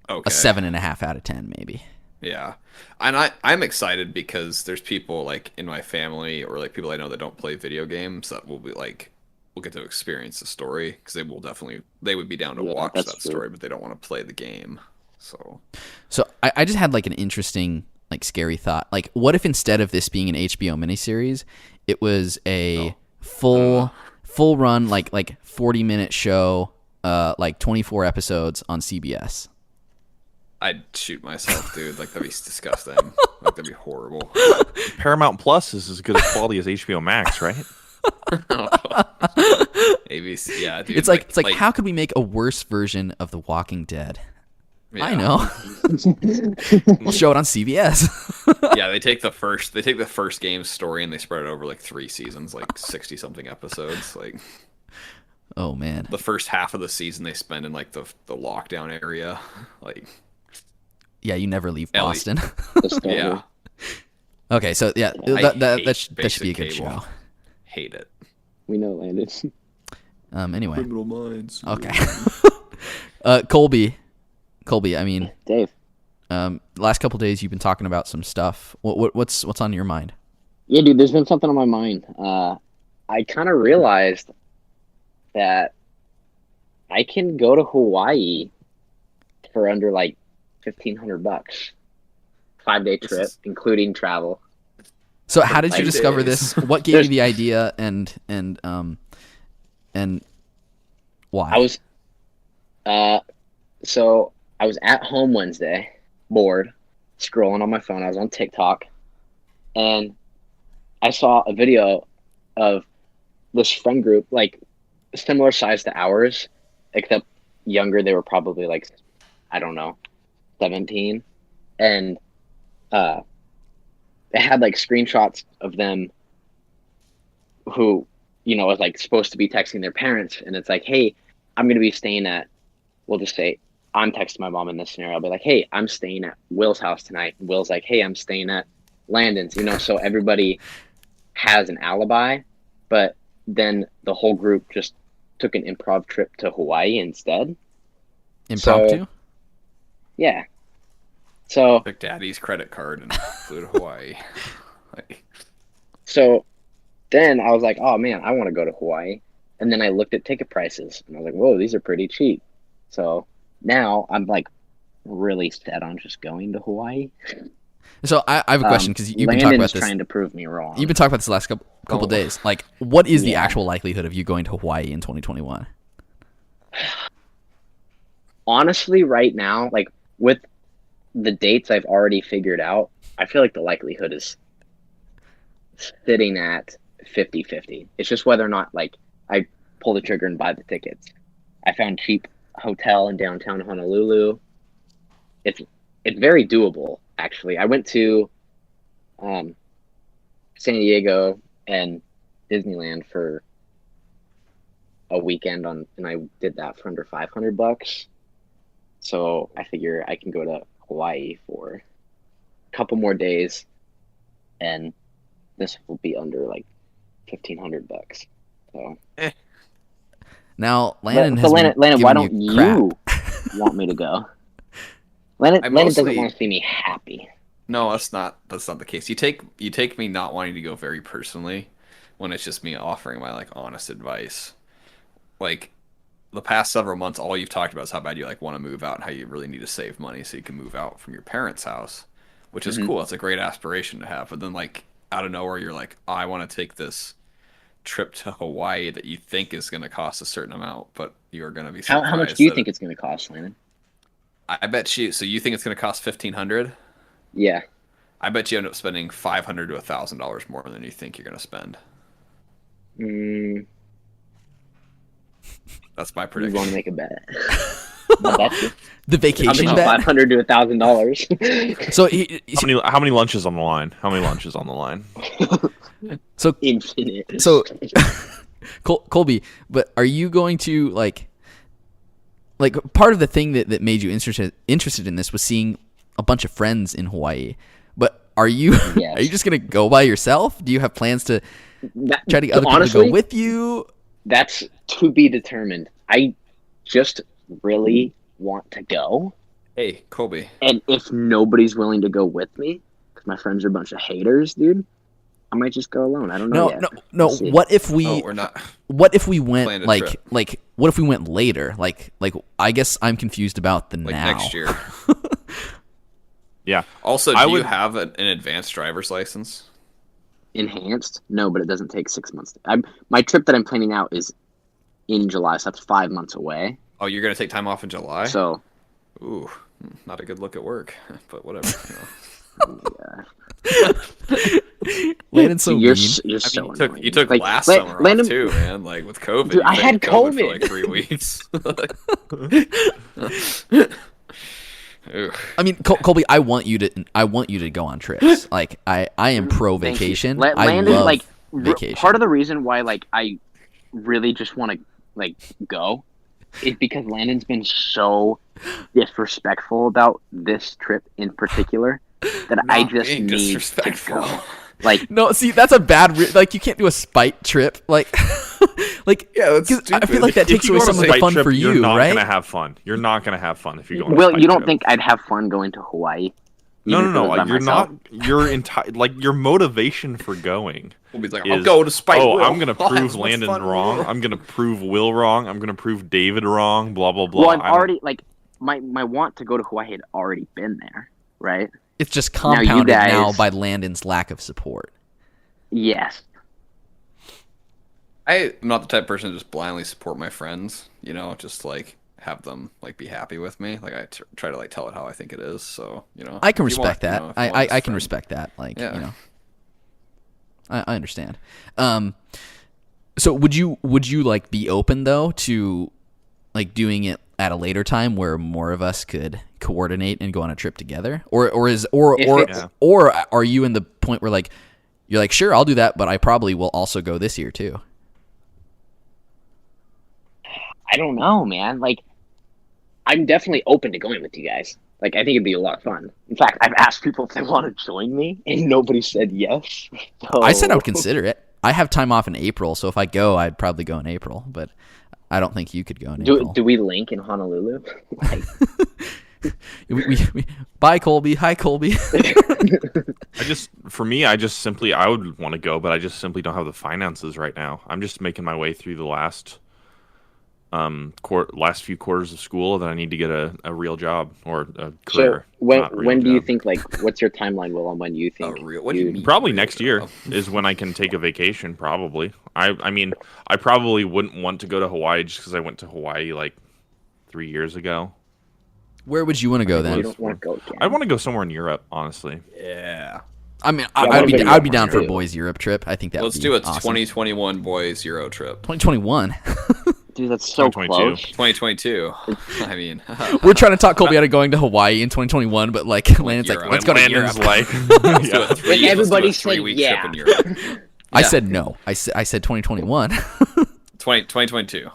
a 7.5 out of 10 maybe. Yeah, and I'm excited because there's people like in my family or like people I know that don't play video games that will be like will get to experience the story because they would be down to watch that story, but they don't want to play the game. So I just had like an interesting like scary thought. Like, what if instead of this being an HBO miniseries, it was a full run like 40-minute show, like 24 episodes on CBS? I'd shoot myself, dude. Like, that'd be disgusting. Like, that'd be horrible. Paramount Plus is as good a quality as HBO Max, right? ABC, yeah, dude. It's like how could we make a worse version of The Walking Dead? Yeah. I know. We'll show it on CBS. Yeah, they take the first game's story and they spread it over like 3 seasons, like 60 something episodes. Like, oh man, the first half of the season they spend in like the lockdown area, like. Yeah, you never leave Boston. Yeah. Okay, so yeah, that should be a good show. Hate it. We know, Landon. Anyway. Criminal Minds. Okay. Colby. I mean, Dave. Last couple days you've been talking about some stuff. What's on your mind? Yeah, dude. There's been something on my mind. I kind of realized that I can go to Hawaii for under like $1,500, 5-day trip, including travel. So how did you discover this? What gave you the idea, and why? So I was at home Wednesday, bored, scrolling on my phone. I was on TikTok, and I saw a video of this friend group, like similar size to ours, except younger. They were probably like, I don't know, 17, and it had like screenshots of them who, was like supposed to be texting their parents, and it's like, hey, I'm gonna be staying at, we'll just say I'm texting my mom in this scenario. I'll be like, hey, I'm staying at Will's house tonight. And Will's like, hey, I'm staying at Landon's, so everybody has an alibi, but then the whole group just took an improv trip to Hawaii instead. Impromptu? Yeah. So took daddy's credit card and flew to Hawaii. So then I was like, oh man, I want to go to Hawaii. And then I looked at ticket prices and I was like, whoa, these are pretty cheap. So now I'm like really set on just going to Hawaii. So I have a question because you've been talking about this. Trying to prove me wrong. You've been talking about this the last couple days. Like, what is the actual likelihood of you going to Hawaii in 2021? Honestly, right now, like with the dates I've already figured out, I feel like the likelihood is sitting at 50-50. It's just whether or not like I pull the trigger and buy the tickets. I found cheap hotel in downtown Honolulu. It's very doable, actually. I went to San Diego and Disneyland for a weekend and I did that for under $500. So I figure I can go to Hawaii for a couple more days, and this will be under like $1,500. So now Landon has Landon, why don't you crap. want me to go? Landon doesn't want to see me happy. No, that's not the case. You take me not wanting to go very personally when it's just me offering my like honest advice. Like the past several months, all you've talked about is how bad you like want to move out and how you really need to save money so you can move out from your parents' house, which is cool. It's a great aspiration to have. But then like out of nowhere, you're like, I want to take this trip to Hawaii that you think is going to cost a certain amount, but you're going to be surprised. How much do you think it's going to cost, Landon? I bet you. So you think it's going to cost $1,500? Yeah. I bet you end up spending $500 to $1,000 more than you think you're going to spend. That's my prediction. You want to make a bet? The vacation bet? $500 to $1,000. So how many lunches on the line? How many lunches on the line? So infinite. So Colby, but are you going to like part of the thing that made you interested in this was seeing a bunch of friends in Hawaii, but are you Yes. are you just gonna go by yourself? Do you have plans to try to get other honestly, people to go with you? That's to be determined. I just really want to go, Hey, Colby. and if nobody's willing to go with me, because my friends are a bunch of haters, dude, I might just go alone. I don't know yet. No. We'll see. What if we? Oh, we're not. What if we went Planned a like trip. what if we went later? Like I guess I'm confused about the Like now. next year. Yeah. Also, I do would- you have an advanced driver's license? Enhanced? No, but it doesn't take 6 months. My trip that I'm planning out is in July, so that's 5 months away. Oh, you're gonna take time off in July? So, Ooh, not a good look at work, but whatever. yeah. Landon's so you're mean. you're I so mean, annoying. you took Like, last summer Landon, off too, man. Like with COVID. Dude, I you had for COVID. like 3 weeks. Ugh. I mean, Colby, I want you to go on trips. Like I am pro Thank you. vacation. I Landon, love like vacation. part of the reason why like I really just want to like go is because Landon's been so disrespectful about this trip in particular that I Not just being need to disrespectful. go. Like, No, see, that's a bad. Like, you can't do a spite trip. Like, Yeah, that's 'cause I feel stupid. like that If takes you away go on a some of the spite fun trip, for you're you, not right? gonna have fun. You're not gonna have fun if you go on a Will, spite you don't trip. think I'd have fun going to Hawaii? No, even no, if it no. was by You're myself? not. Your entire your motivation for going. We'll be like, is, I'll go to spite. Oh, Will. I'm gonna I'll have prove so much Landon fun, wrong. Will. I'm gonna prove Will wrong. I'm gonna prove David wrong. Blah blah blah. Well, I'm I don't- already like my want to go to Hawaii had already been there, right? It's just Now, you compounded now guys- by Landon's lack of support. Yes. I'm not the type of person to just blindly support my friends. You know, just like have them like be happy with me. Like I try to like tell it how I think it is. So you know, I can if you respect want, you that. know, if you want this I can friend. respect that. Like, Yeah. you know, I understand. So would you like be open though to like doing it at a later time where more of us could coordinate and go on a trip together, or it's- are you in the point where like you're like, sure, I'll do that, but I probably will also go this year too. I don't know, man. Like, I'm definitely open to going with you guys. Like, I think it'd be a lot of fun. In fact, I've asked people if they want to join me, and nobody said yes. So... I said I would consider it. I have time off in April, so if I go, I'd probably go in April. But I don't think you could go in April. Do we link in Honolulu? Like, Bye, Colby. Hi, Colby. For me, I would want to go, but I just simply don't have the finances right now. I'm just making my way through the last few quarters of school. That I need to get a real job or a career. so when not real when do you job. think, like, what's your timeline, Will, on when you think What do you mean? Probably real next year job? is when I can take a vacation. Probably. I mean, I probably wouldn't want to go to Hawaii just because I went to Hawaii like 3 years ago. Where would you want to go you then? don't want to go again? I want to go somewhere in Europe, honestly. Yeah. I mean, Yeah, I'd be I'll down for a too. boys Europe trip. I think that Let's would do be a awesome. 2021 boys Euro trip. 2021. Dude, that's so 2022. close. 2022. I mean, We're trying to talk Colby out of going to Hawaii in 2021, but like Landon's like, Europe. let's go to Landon's Europe. like, let's do a yeah. three- everybody let's do a said 3-week yeah. trip in Europe. I Yeah. said no. I said 2021. 2022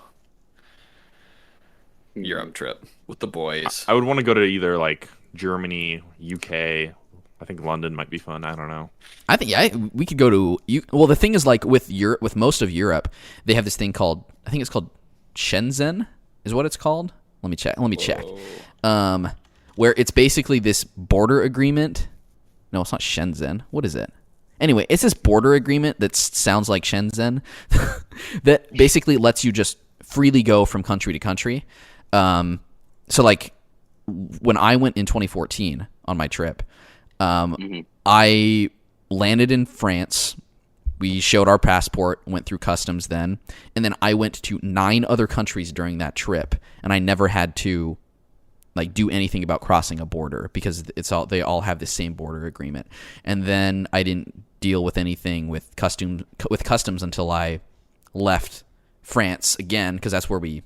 Europe trip with the boys. I would want to go to either like Germany, UK. I think London might be fun. I don't know. I think we could go to well, the thing is like with Europe, with most of Europe, they have this thing called, I think it's called Shenzhen is what it's called. Let me check. Where it's basically this border agreement. No, it's not Shenzhen. What is it? Anyway, it's this border agreement that sounds like Shenzhen that basically lets you just freely go from country to country. So like when I went in 2014 on my trip, I landed in France. We showed our passport, went through customs then, and then I went to 9 other countries during that trip, and I never had to like do anything about crossing a border because they all have the same border agreement. And then I didn't deal with anything with customs until I left France again, because that's where we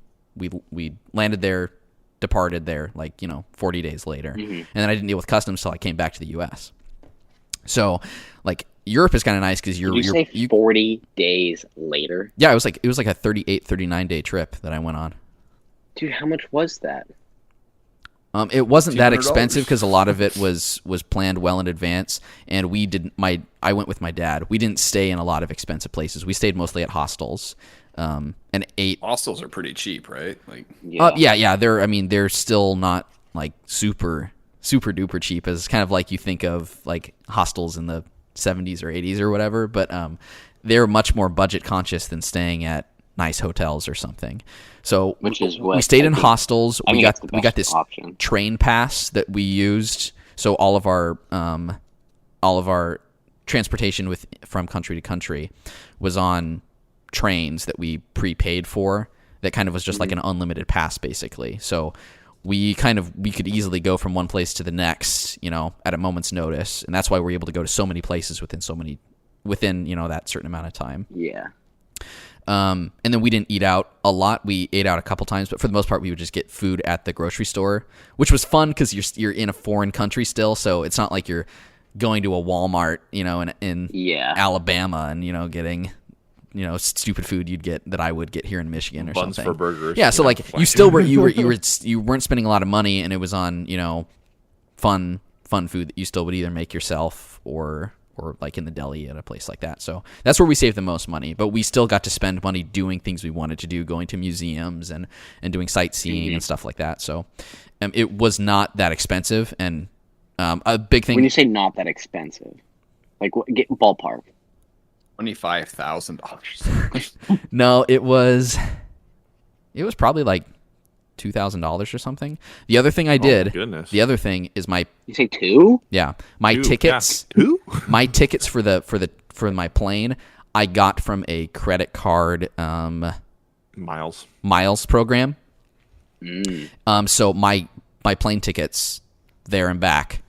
landed there, departed there, 40 days later. And then I didn't deal with customs until I came back to the US. So like Europe is kind of nice because Did you say 40 days later? Yeah, it was like a 38, 39 day trip that I went on. Dude, how much was that? It wasn't that $200. expensive because a lot of it was planned well in advance, and I went with my dad. We didn't stay in a lot of expensive places. We stayed mostly at hostels, and ate. Hostels are pretty cheap, right? Like, yeah. They're still not like super duper cheap as kind of like you think of like hostels in the 70s or 80s or whatever, but they're much more budget conscious than staying at nice hotels or something. So which is what we stayed in hostels. We got this option. train pass that we used. So all of our transportation from country to country was on trains that we prepaid for. That kind of was just like an unlimited pass, basically. So we could easily go from one place to the next, at a moment's notice, and that's why we're able to go to so many places within that certain amount of time. Yeah. And then we didn't eat out a lot. We ate out a couple times, but for the most part, we would just get food at the grocery store, which was fun because you're in a foreign country still, so it's not like you're going to a Walmart, in Alabama and getting stupid food that I would get here in Michigan or Buns something. for burgers. Yeah, so like you still were you weren't spending a lot of money, and it was on fun food that you still would either make yourself or like in the deli at a place like that. So that's where we saved the most money, but we still got to spend money doing things we wanted to do, going to museums and doing sightseeing and stuff like that. So it was not that expensive. And a big thing. When you say not that expensive, like get ballpark. $25,000. No, it was probably like $2,000 or something. The other thing I did. Goodness. The other thing is You say two? Yeah, my tickets. Yeah. Two? My tickets for my plane, I got from a credit card miles program. So my plane tickets there and back,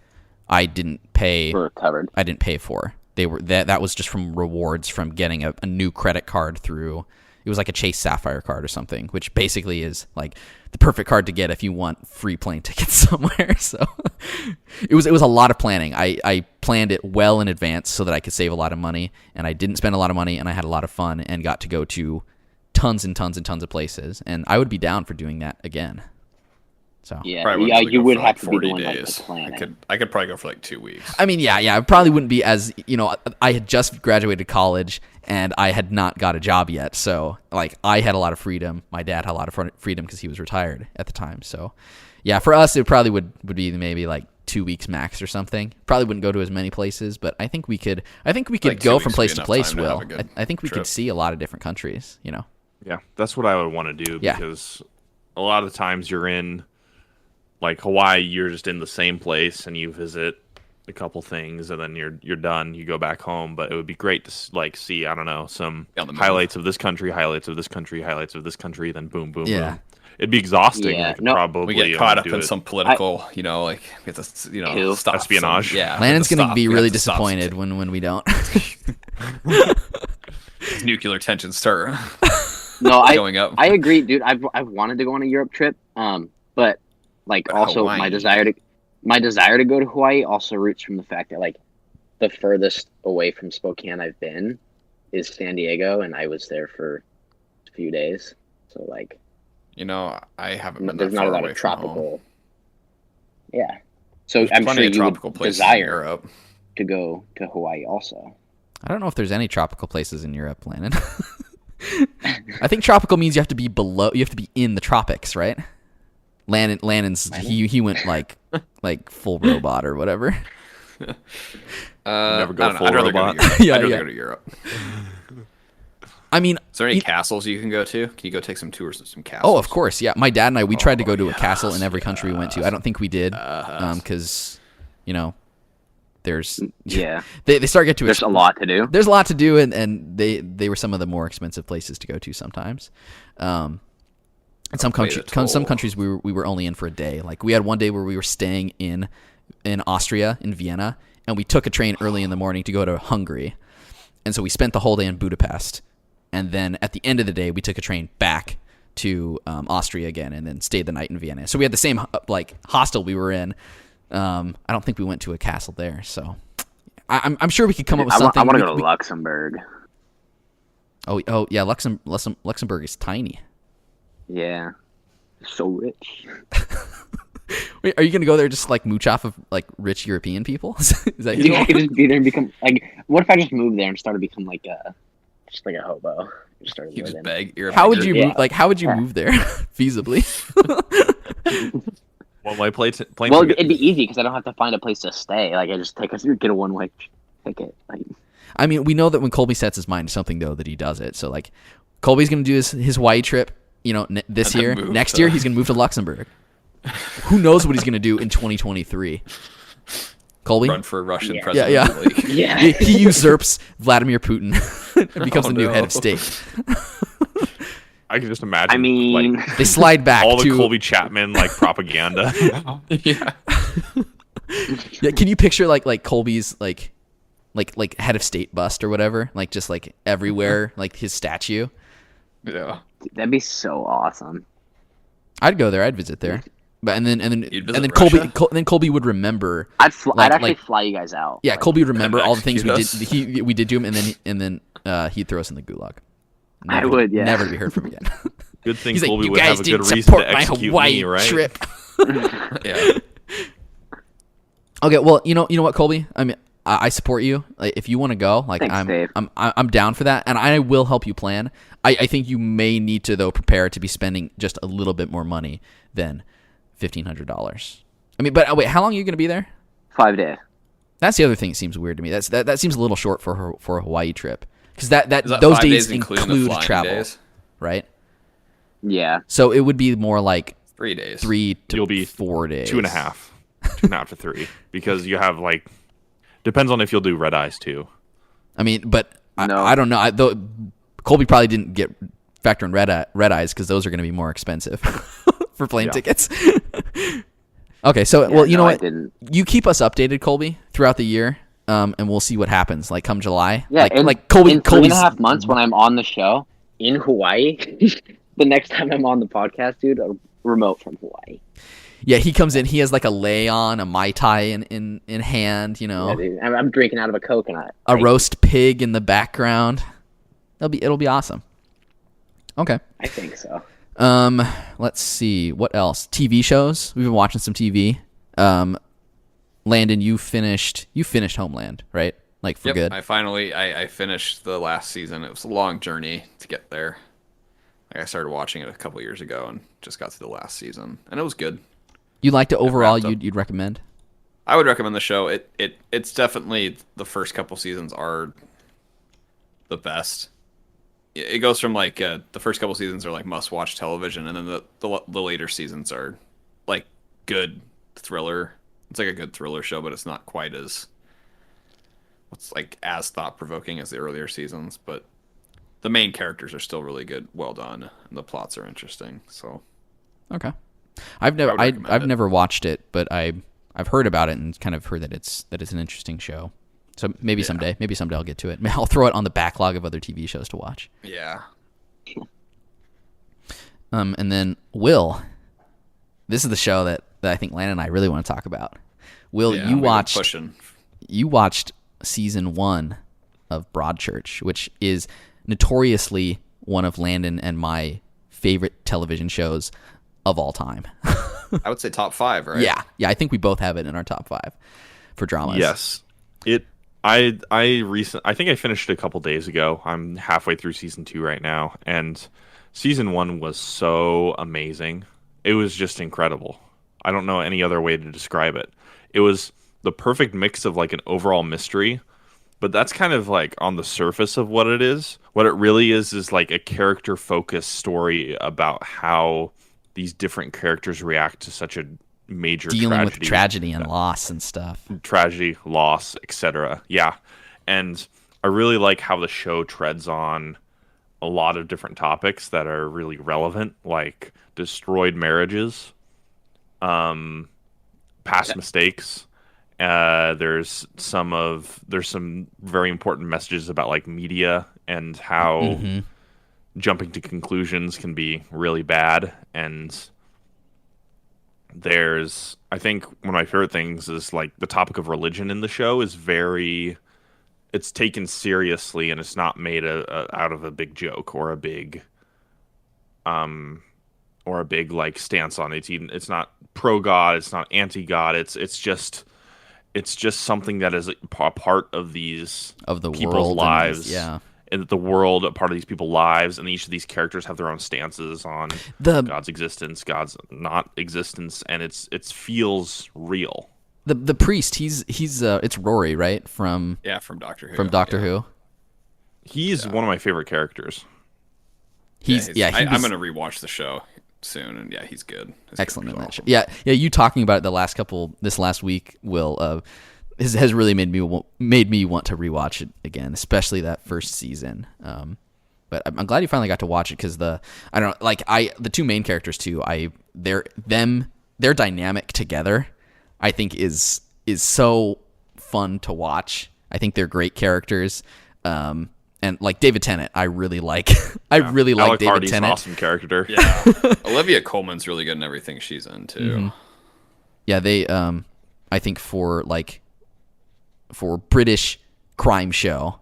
I didn't pay. Were covered. I didn't pay for. They were that was just from rewards from getting a new credit card through. It was like a Chase Sapphire card or something, which basically is like the perfect card to get if you want free plane tickets somewhere. So it was a lot of planning. I planned it well in advance so that I could save a lot of money, and I didn't spend a lot of money, and I had a lot of fun and got to go to tons and tons and tons of places. And I would be down for doing that again. So you would have to be doing days. Like the planning. I could probably go for like 2 weeks. I mean, yeah, it probably wouldn't be as, I had just graduated college and I had not got a job yet. So like I had a lot of freedom. My dad had a lot of freedom because he was retired at the time. So yeah, for us, it probably would be maybe like 2 weeks max or something. Probably wouldn't go to as many places, but I think we could like go from place to place, Will. I think we could see a lot of different countries, Yeah, that's what I would want to do because a lot of the times you're in like Hawaii, you're just in the same place and you visit a couple things and then you're done. You go back home, but it would be great to like see, I don't know, some highlights of this country, highlights of this country, highlights of this country, then boom, boom, boom. It'd be exhausting. Yeah. Probably we get caught up in some political, like we have to, stop espionage. Landon's going to be really disappointed when we don't. Nuclear tensions start. No, going up. I agree, dude. I've wanted to go on a Europe trip, but like also Hawaii. my desire to go to Hawaii also roots from the fact that like the furthest away from Spokane I've been is San Diego, and I was there for a few days. So like, I haven't been there's that not far a lot away of from tropical. home. Yeah, so There's I'm plenty sure of you tropical would places in desire Europe. to go to Hawaii also. I don't know if there's any tropical places in Europe, Landon. I think tropical means you have to be in the tropics, right? Landon's he went like full robot or whatever. Never go full I'd rather robot. I'd rather go to Europe. I mean, is there any castles you can go to? Can you go take some tours of some castles? Oh, of course, yeah. My dad and I, we tried to go to a castle in every country we went to. I don't think we did, because there's they start get to there's a lot to do. There's a lot to do, and they were some of the more expensive places to go to sometimes. In some countries we were only in for a day. Like we had one day where we were staying in Austria, in Vienna, and we took a train early in the morning to go to Hungary. And so we spent the whole day in Budapest. And then at the end of the day, we took a train back to Austria again and then stayed the night in Vienna. So we had the same hostel we were in. I don't think we went to a castle there. So I'm sure we could come up with I something. want to go to Luxembourg. Oh yeah, Luxembourg is tiny. Yeah, so rich. Wait, are you gonna go there just like mooch off of like rich European people? Is that You could just be there and become like. What if I just moved there and started to become like a hobo? Just started You just living. beg. You're a How would beggar. you move? Like, how would you move there feasibly? Well, my plane Well, ticket. it'd be easy because I don't have to find a place to stay. Like, I just get a one-way ticket. Like, I mean, we know that when Colby sets his mind to something, though, that he does it. So, like, Colby's going to do his Hawaii trip, this And year. then move Next to- year, he's going to move to Luxembourg. Who knows what he's going to do in 2023? Colby? Run for Russian Yeah. president. Yeah. of the league. yeah. He usurps Vladimir Putin and becomes Oh, the new no. head of state. I can just imagine. I mean, like, They slide back all the to... Colby Chapman like propaganda. Yeah. Yeah, can you picture, like Colby's, like head of state bust or whatever? Like, just, like, everywhere, like, his statue? Yeah. that'd be so awesome. I'd go there. I'd visit there. But and then You'd visit then Russia? Colby would remember. I'd Like- actually like- fly you guys out. Yeah, Like, Colby would remember all the things we execute did. We did to him, and then he'd throw us in the gulag. I would, yeah. Never to be heard from again. Good thing He's like, Colby you would guys have a good didn't reason support to my execute Hawaii me, right? trip. Yeah. Okay, well, you know what, Colby? I mean, I support you. Like, if you want to go, like, Thanks, Dave. I'm down for that, and I will help you plan. I think you may need to, though, prepare to be spending just a little bit more money than $1,500. I mean, but wait, how long are you going to be there? 5 days. That's the other thing that seems weird to me. That seems a little short for a Hawaii trip, because that Is that those 5 days days including the include flying travel, days? right? Yeah. So it would be more like 3 days. 3 to You'll be 4 days. 2.5, 2.5 to 3, because you have like depends on if you'll do red eyes too. I mean, but No. I don't know. Though Colby probably didn't factor in red eyes because those are going to be more expensive for plane Yeah. tickets. Okay, so Yeah, well, you know no, I what? didn't. You keep us updated, Colby, throughout the year, and we'll see what happens. Like come July, Yeah, like Colby. in 3.5 months when I'm on the show in Hawaii, the next time I'm on the podcast, dude, a remote from Hawaii. Yeah, he comes in. He has like a lei on, a mai tai in hand. You know, Yeah, dude, I'm drinking out of a coconut. a Like, roast pig in the background. It'll be awesome. Okay. I think so. Let's see what else. TV shows. We've been watching some TV. Landon, you finished Homeland, right? Like for Yep. good. I finally I finished the last season. It was a long journey to get there. Like I started watching it a couple years ago and just got to the last season, and it was good. You liked it overall? wrapped up. You'd recommend? I would recommend the show. It's definitely the first couple seasons are the best. It goes from like the first couple seasons are like must watch television, and then the later seasons are like good thriller. It's like a good thriller show, but it's not quite as as thought provoking as the earlier seasons. But the main characters are still really good, well done, and the plots are interesting. So Okay. I've would recommend I've it. never watched it, but I've heard about it and kind of heard that it's an interesting show. So maybe someday I'll get to it. I'll throw it on the backlog of other TV shows to watch. yeah, And then Will, this is the show that I think Landon and I really want to talk about. Will, yeah, you we've been watched pushing. season 1 of Broadchurch, which is notoriously one of Landon and my favorite television shows of all time. I would say top 5, right? Yeah, I think we both have it in our top 5 for dramas. Yes, I think I finished it a couple days ago. I'm halfway through season 2 right now, and season 1 was so amazing. It was just incredible. I don't know any other way to describe it. It was the perfect mix of like an overall mystery, but that's kind of like on the surface of what it is. What it really is like a character-focused story about how these different characters react to such a major Dealing with tragedy. tragedy and loss and stuff. Tragedy, loss, etc. Yeah. And I really like how the show treads on a lot of different topics that are really relevant, like destroyed marriages, past mistakes. There's some very important messages about like media and how jumping to conclusions can be really bad, and I think one of my favorite things is like the topic of religion in the show is it's taken seriously and it's not made out of a big joke or a big like stance on it. It's not pro God, it's not anti God. It's just something that is a part of the people's world lives. Yeah. And the world, a part of these people's lives, and each of these characters have their own stances on God's existence, God's not existence, and it feels real. The priest, he's it's Rory, right? From Doctor Who. From Doctor Who. He's one of my favorite characters. I'm gonna rewatch the show soon, and he's good. His excellent in that awesome. show. Yeah. You talking about it this last week, Will, has really made me want to rewatch it again, especially that first season. But I'm glad you finally got to watch it because the two main characters too. Their dynamic together, I think is so fun to watch. I think they're great characters. And like David Tennant, I really like. I really like Alec David Hardy's Tennant. An awesome character. Yeah, Olivia Colman's really good in everything she's in too. Mm-hmm. Yeah, they. I think for British crime show,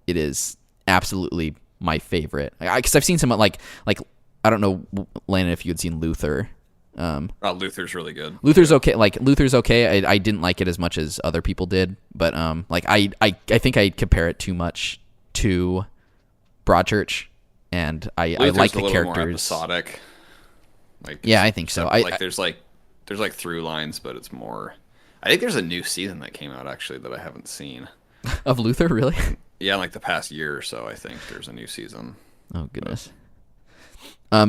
it is absolutely my favorite. Because I've seen some like I don't know, Landon, if you had seen Luther. Luther's really good. Luther's okay. Like Luther's okay. I didn't like it as much as other people did, but I think I compare it too much to Broadchurch, and I like the characters. More episodic. I think so. There's through lines, but it's more. I think there's a new season that came out actually that I haven't seen. Of Luther, really? Yeah, like the past year or so, I think there's a new season. Oh goodness.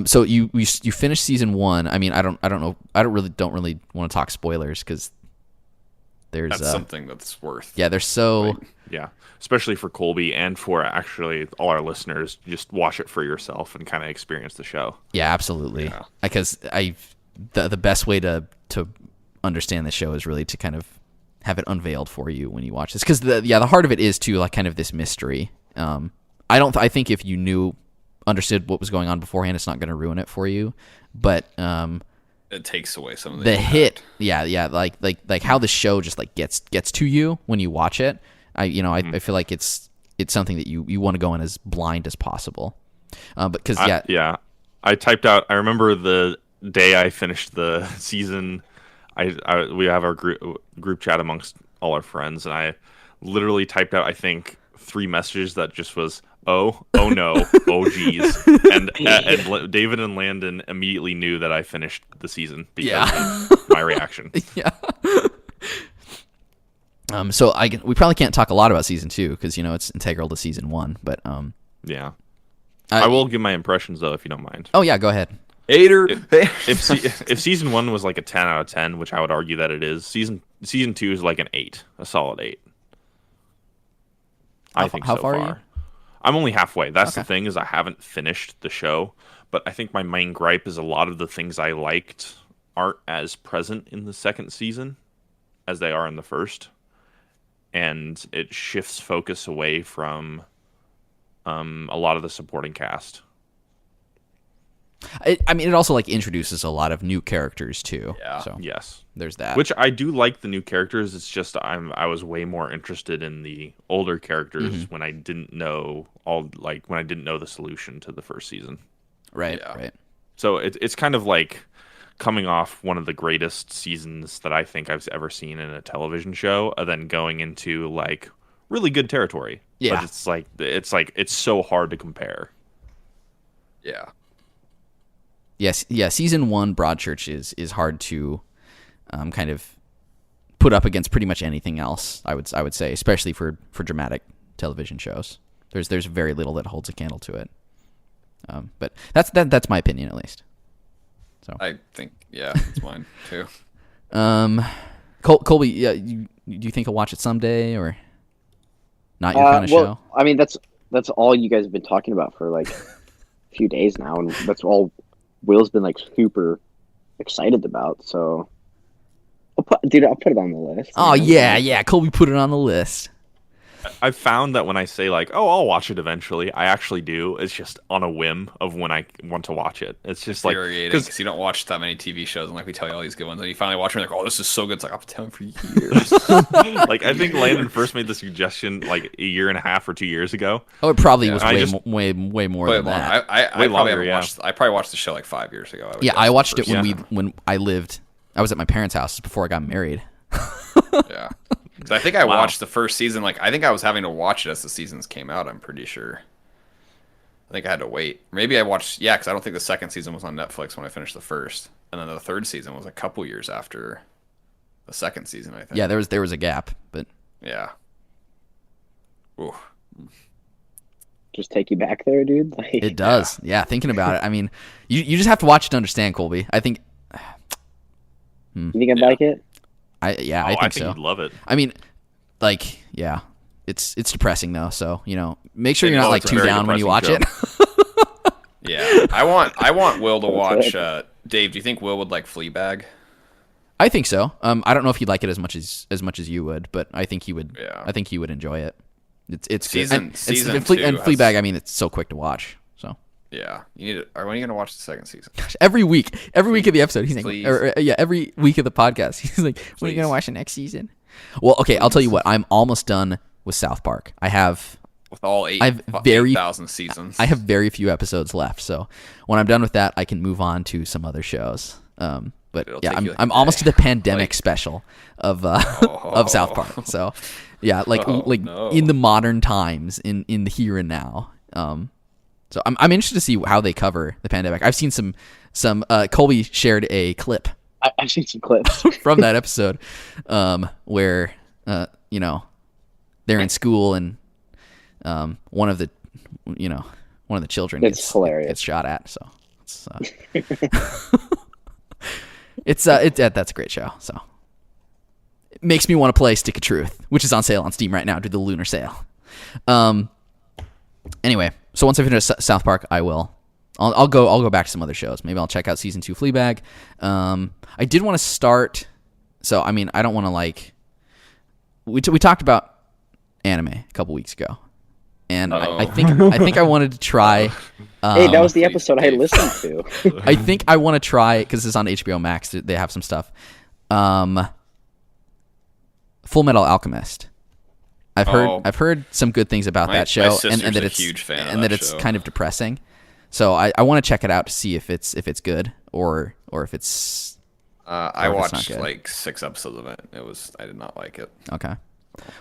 So you finished season 1. I mean, I don't know. I don't really want to talk spoilers because there's something that's worth. Yeah, there's so. Right. Yeah, especially for Colby and for actually all our listeners, just watch it for yourself and kind of experience the show. Yeah, absolutely. Yeah. Because the best way to understand the show is really to kind of have it unveiled for you when you watch this. Because the heart of it is too like kind of this mystery. I think if you understood what was going on beforehand, it's not going to ruin it for you. But it takes away some of the hit. Yeah, like how the show just like gets to you when you watch it. I feel like it's something that you want to go in as blind as possible. Because I typed out. I remember the day I finished the season. We have our group chat amongst all our friends, and I literally typed out I think 3 messages that just was oh no, oh geez, and David and Landon immediately knew that I finished the season because of my reaction. Yeah. So we probably can't talk a lot about season 2 because it's integral to season 1. But yeah, I will give my impressions though if you don't mind. Oh yeah, go ahead. If season 1 was like a 10 out of 10, which I would argue that it is, season 2 is like an 8, a solid 8. I think how so far far. Are you? I'm only halfway. That's okay. The thing is I haven't finished the show, but I think my main gripe is a lot of the things I liked aren't as present in the second season as they are in the first. And it shifts focus away from a lot of the supporting cast. It also like introduces a lot of new characters too. Yeah. So yes, there's that. Which I do like the new characters. It's just I was way more interested in the older characters when I didn't know the solution to the first season. Right. Yeah. Right. So it's kind of like coming off one of the greatest seasons that I think I've ever seen in a television show, and then going into like really good territory. Yeah. But it's so hard to compare. Yeah. Yes. Yeah. Season 1 Broadchurch is hard to kind of put up against pretty much anything else. I would say, especially for dramatic television shows. There's very little that holds a candle to it. But that's my opinion at least. So I think it's mine too. Colby, do you think I'll watch it someday or not your kind of show? I mean, that's all you guys have been talking about for like a few days now, and that's all Will's been like super excited about. So, I'll put it on the list. Oh yeah, Colby put it on the list. I've found that when I say like, "Oh, I'll watch it eventually," I actually do. It's just on a whim of when I want to watch it. It's just like because you don't watch that many TV shows, and like we tell you all these good ones, and you finally watch them, and you're like, "Oh, this is so good!" It's like I've been telling for years. like I think Landon first made the suggestion like a year and a half or 2 years ago. Oh, it probably was way way more than that. I way probably longer, I probably watched the show like 5 years ago. I watched it when I was at my parents' house before I got married. Yeah. So I think I watched the first season. Like I think I was having to watch it as the seasons came out. I'm pretty sure. I think I had to wait. Maybe I watched. Yeah, because I don't think the second season was on Netflix when I finished the first, and then the third season was a couple years after the second season. I think. Yeah, there was a gap, but yeah. Ooh. Just take you back there, dude. Like, it does. Yeah, thinking about it. I mean, you just have to watch it to understand, Colby. I think. You think I'd like it? I think so. You'd love it. I mean, like, yeah, it's depressing though. So make sure you're not like too down when you watch it. Yeah, I want Will to watch. Dave, do you think Will would like Fleabag? I think so. I don't know if he'd like it as much as you would, but I think he would. Yeah. I think he would enjoy it. It's season good. Season and 2 Fleabag. I mean, it's so quick to watch. So. Yeah, you need it. When are you gonna watch the second season? Gosh, every week of the episode, he's like, every week of the podcast, he's like, when are you gonna watch the next season? Well, okay, I'll tell you what. I'm almost done with South Park. I have with all 8,000 seasons. I have very few episodes left, so when I'm done with that, I can move on to some other shows. But yeah, I'm almost to the pandemic special of South Park. So yeah, in the modern times, in the here and now. So I'm interested to see how they cover the pandemic. I've seen some Colby shared a clip. I've seen some clips from that episode, where they're in school and one of the children gets shot at. So it's that's a great show. So it makes me want to play Stick of Truth, which is on sale on Steam right now. Do the lunar sale. Anyway, so once I finish South Park, I'll go back to some other shows. Maybe I'll check out season 2 Fleabag. I did want to start. So I mean, I don't want to we talked about anime a couple weeks ago, and I think I wanted to try. Hey, that was the episode I listened to. I think I want to try because it's on HBO Max. They have some stuff. Full Metal Alchemist. I've heard some good things about that show, and that it's huge fan and that it's kind of depressing. So I want to check it out to see if it's good or if it's. I watched like 6 episodes of it. I did not like it. Okay.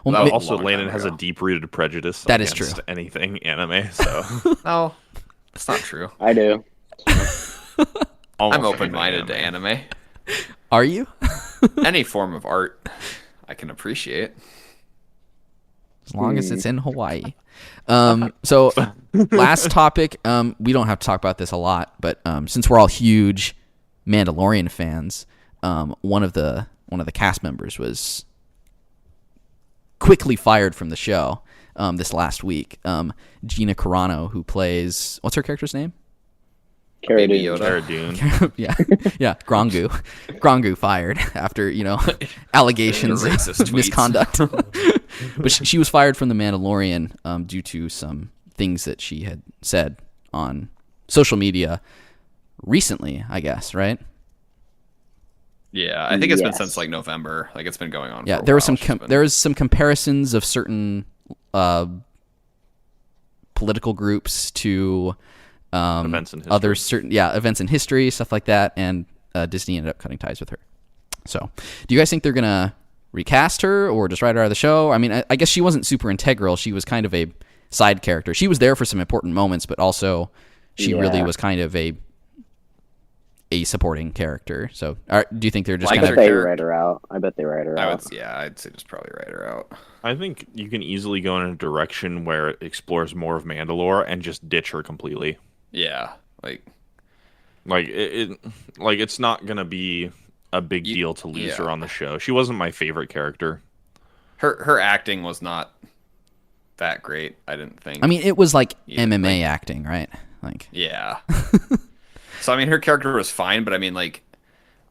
Well, also Landon has a deep-rooted prejudice. That is true. Anything anime, so no, it's not true. I do. I'm open-minded to anime. Are you? Any form of art, I can appreciate. As long as it's in Hawaii. So last topic, we don't have to talk about this a lot, but since we're all huge Mandalorian fans, one of the cast members was quickly fired from the show this last week. Gina Carano, who plays, what's her character's name? Cara Dune. yeah. Grongu fired after allegations of misconduct. But she was fired from The Mandalorian due to some things that she had said on social media recently, I guess, right? Yeah, I think it's been since like November. Like it's been going on. Yeah, there was some comparisons of certain political groups to. Events in history. Other certain events in history, stuff like that, and Disney ended up cutting ties with her. So, do you guys think they're gonna recast her or just write her out of the show? I mean, I guess she wasn't super integral. She was kind of a side character. She was there for some important moments, but also she really was kind of a supporting character. So, do you think they're just I bet they write her out? I'd say just probably write her out. I think you can easily go in a direction where it explores more of Mandalore and just ditch her completely. Yeah, it's not gonna be a big deal to lose her on the show. She wasn't my favorite character. Her acting was not that great. I didn't think. I mean, it was like MMA acting, right? Yeah. So I mean, her character was fine, but I mean,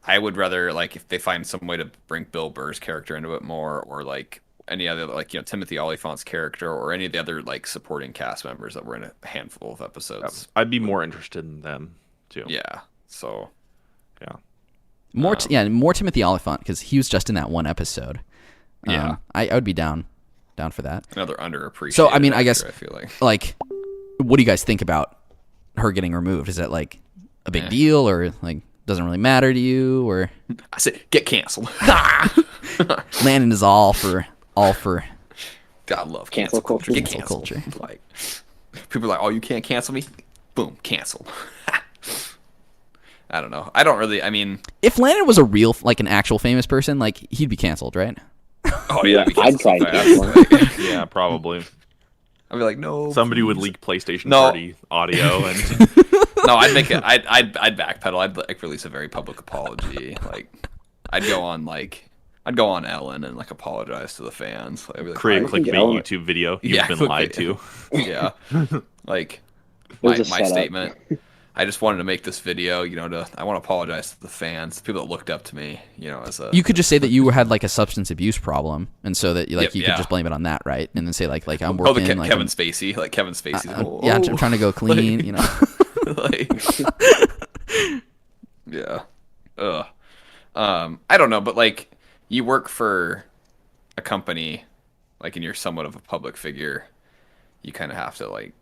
I would rather if they find some way to bring Bill Burr's character into it more, or any other like Timothy Oliphant's character or any of the other like supporting cast members that were in a handful of episodes. I'd be more interested in them too. Yeah. So. Yeah. More Timothy Oliphant because he was just in that one episode. Yeah. I would be down for that. Another underappreciated. So I mean, actor, I guess I feel like, what do you guys think about her getting removed? Is that like a big deal, or like doesn't really matter to you, or I said get canceled. Landon is all for God love cancel culture. Get canceled. Like people are like, oh, you can't cancel me. Boom, canceled. I don't know. I don't really. I mean, if Landon was a real, like an actual famous person, like he'd be canceled, right? Oh yeah, I'd try to cancel. Yeah, probably. I'd be like, no. Somebody would leak PlayStation Party audio, and no, I'd make it. I'd backpedal. I'd like release a very public apology. Like, I'd go on Ellen and like apologize to the fans. Like, I'd be like, create a clickbait YouTube video. You've been lied to. Yeah, like my statement. I just wanted to make this video, I want to apologize to the fans, the people that looked up to me, as a... You could just say that you had like a substance abuse problem, and so that you could just blame it on that, right? And then say like I'm working... Oh, Kevin Spacey, like Kevin Spacey's I'm trying to go clean, Yeah. I don't know, but like you work for a company, like, and you're somewhat of a public figure, you kind of have to like,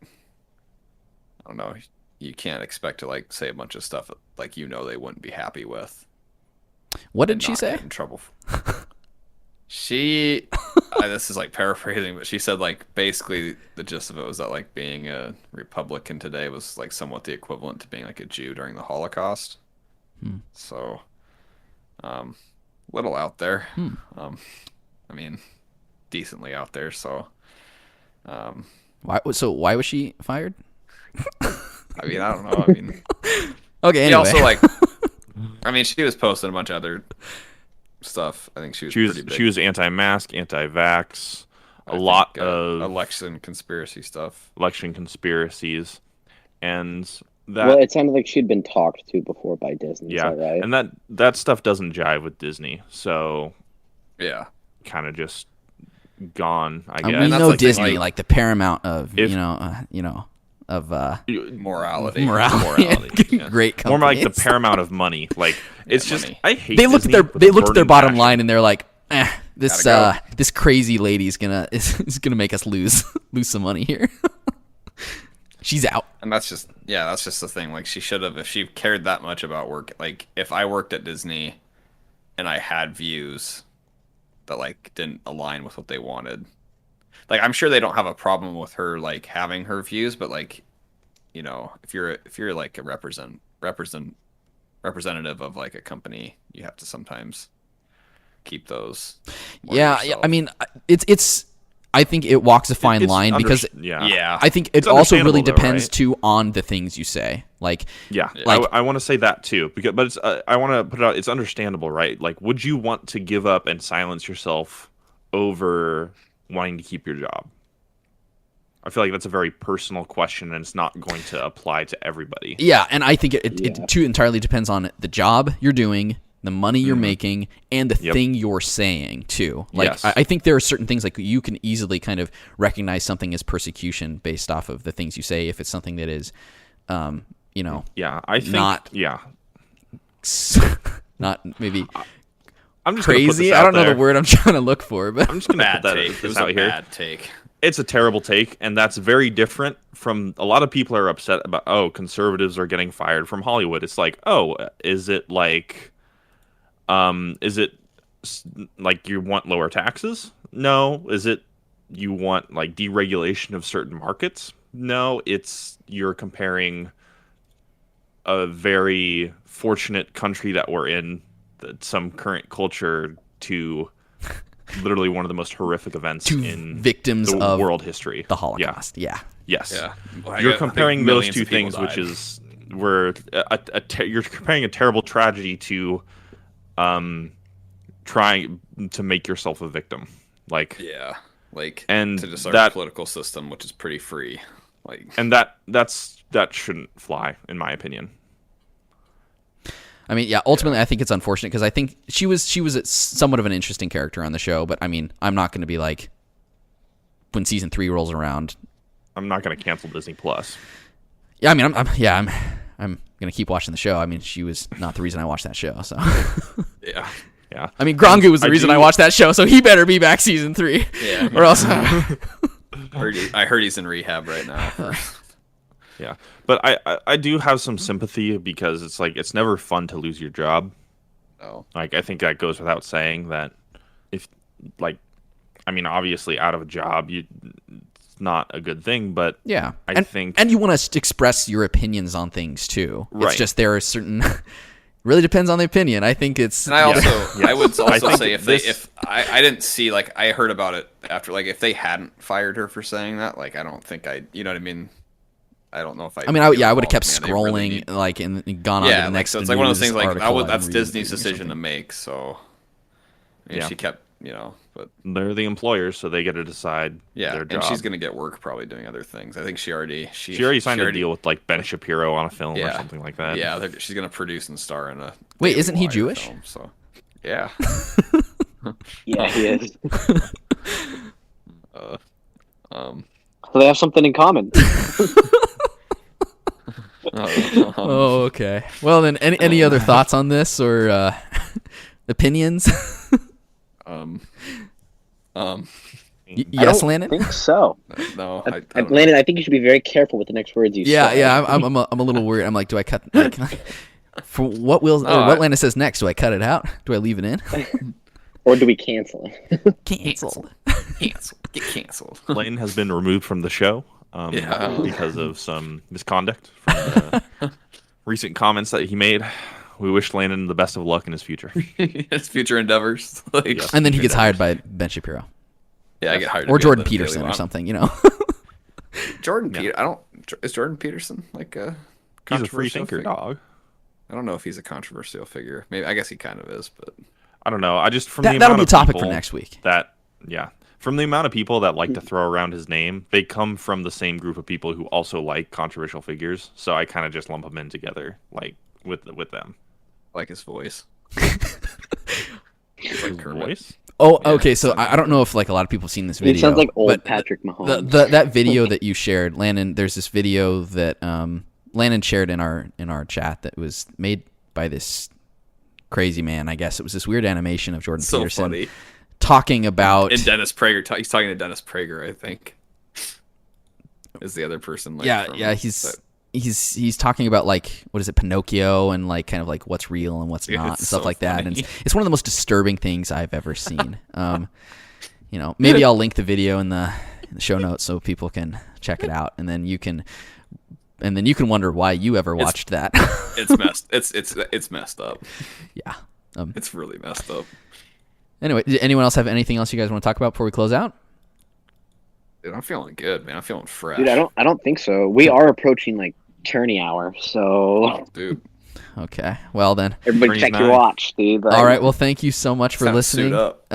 I don't know, you can't expect to like say a bunch of stuff that, like, they wouldn't be happy with. What did she say? In trouble. She, this is like paraphrasing, but she said like basically the gist of it was that like being a Republican today was like somewhat the equivalent to being like a Jew during the Holocaust. So, little out there. I mean, decently out there. So, why was she fired? I mean, I don't know. I mean, okay. Anyway. She also like, I mean, she was posting a bunch of other stuff. I think she was pretty big. She was anti-mask, anti-vax, a lot of election conspiracies, and that. Well, it sounded like she'd been talked to before by Disney. Yeah, is that right? and that stuff doesn't jive with Disney, so yeah, kind of just gone. I guess. We know Disney, like the paramount of of morality. Yeah. Great company. More like the paramount of money. Like it's just money. I hate. They looked at their bottom line and they're like, this crazy lady's is gonna make us lose some money here. She's out. And that's just the thing. Like, she should have, if she cared that much about work. Like, if I worked at Disney and I had views that like didn't align with what they wanted. Like, I'm sure they don't have a problem with her like having her views, but like, if you're like a representative of like a company, you have to sometimes keep those. Yeah. I mean, it's. I think it walks a fine line because I think it also really depends too on the things you say. Like, like, I want to say that too, but it's I want to put it out. It's understandable, right? Like, would you want to give up and silence yourself over wanting to keep your job? I feel like that's a very personal question, and it's not going to apply to everybody. Yeah, and I think it too entirely depends on the job you're doing, the money you're making, and the thing you're saying too. Like, I think there are certain things like you can easily kind of recognize something as persecution based off of the things you say if it's something that is, I think not maybe. I'm just crazy. I don't know the word I'm trying to look for, but I'm just gonna put that It was a bad take. It's a terrible take, and that's very different from a lot of people are upset about. Conservatives are getting fired from Hollywood. It's like, is it like you want lower taxes? No. Is it you want like deregulation of certain markets? No. It's you're comparing a very fortunate country that we're in, some current culture, to literally one of the most horrific events in victims of world history, the Holocaust. Yes. Yeah. You're comparing those two things, which is where you're comparing a terrible tragedy to trying to make yourself a victim, and to just our political system, which is pretty free, and that shouldn't fly, in my opinion. I mean, yeah, ultimately I think it's unfortunate because I think she was somewhat of an interesting character on the show, but I mean, I'm not going to be like, when season 3 rolls around, I'm not going to cancel Disney Plus. Yeah, I mean, I'm going to keep watching the show. I mean, she was not the reason I watched that show, so. Yeah. I mean, Grongu was the reason I watched that show, so he better be back season 3. Yeah. Or else. I heard he's in rehab right now. Yeah. But I do have some sympathy because it's like, it's never fun to lose your job. No. Like, I think that goes without saying that if, like, I mean, obviously out of a job, it's not a good thing, but yeah. I think. And you want to express your opinions on things too. Right. It's just there are certain. Really depends on the opinion. I think it's. And I also, I would also say if I didn't see, like, I heard about it after, like, if they hadn't fired her for saying that, like, I don't think you know what I mean? I don't know if I. I mean, I would have kept scrolling, like, and gone on to the next. So it's like one of those things, like, article that's Disney's decision to make. So, she kept, but they're the employers, so they get to decide their job. And she's gonna get work probably doing other things. I think she already signed a deal with like Ben Shapiro on a film or something like that. Yeah, she's gonna produce and star in a. Wait, isn't he Jewish? Film, so, yeah. Yeah, he is. So they have something in common. Oh, okay. Well, then, any other thoughts on this or opinions? Yes, Landon. I think so. No, Landon, I think you should be very careful with the next words you say. Yeah. I'm a little worried. I'm like, do I cut? Like, for what what Landon says next? Do I cut it out? Do I leave it in? Or do we cancel it? Cancel. Get canceled. Landon has been removed from the show because of some misconduct from the recent comments that he made. We wish Landon the best of luck in his future. His future endeavors. And then he gets hired by Ben Shapiro. Yeah, I get hired. Or Jordan Peterson or something, Jordan Peterson. Is Jordan Peterson like a He's a free thinker, dog. I don't know if he's a controversial figure. Maybe I guess he kind of is, but I don't know. I just that'll be a topic for next week. From the amount of people that like to throw around his name, they come from the same group of people who also like controversial figures. So I kind of just lump them in together, like with them. Like his voice. His voice. Oh, okay. So I don't know if like a lot of people have seen this video. It sounds like old Patrick Mahomes. That video that you shared, Landon. There's this video that Landon shared in our chat that was made by this crazy man. I guess it was this weird animation of Jordan Peterson funny. Talking about. And Dennis Prager. He's talking to Dennis Prager, I think. Is the other person? Like, He's talking about like what is it, Pinocchio, and like kind of like what's real and what's not and stuff like that. And it's one of the most disturbing things I've ever seen. Maybe I'll link the video in the show notes so people can check it out, and then you can wonder why you ever watched that. It's messed up. Yeah, it's really messed up. Anyway, did anyone else have anything else you guys want to talk about before we close out? Dude, I'm feeling good, man. I'm feeling fresh. Dude, I don't think so. We are approaching like tourney hour, so. Oh, dude. Okay. Well then. Everybody check your watch, dude. All right. Well, thank you so much for listening. Up.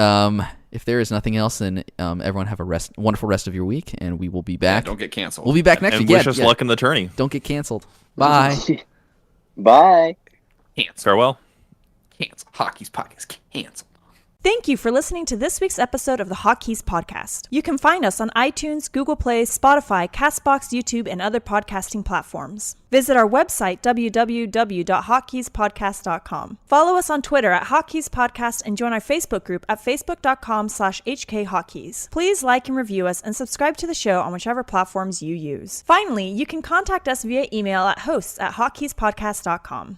If there is nothing else, then everyone have a wonderful rest of your week, and we will be back. Yeah, don't get canceled. We'll be back next week. Wish us luck in the tourney. Don't get canceled. Bye. Bye. Cancel. Farewell. Cancel. Hotkeys podcast canceled. Thank you for listening to this week's episode of the Hotkeys podcast. You can find us on iTunes, Google Play, Spotify, CastBox, YouTube, and other podcasting platforms. Visit our website, www.hotkeyspodcast.com. Follow us on Twitter at Hotkeys Podcast and join our Facebook group at facebook.com/HKHotkeys. Please like and review us and subscribe to the show on whichever platforms you use. Finally, you can contact us via email at hosts@hotkeyspodcast.com.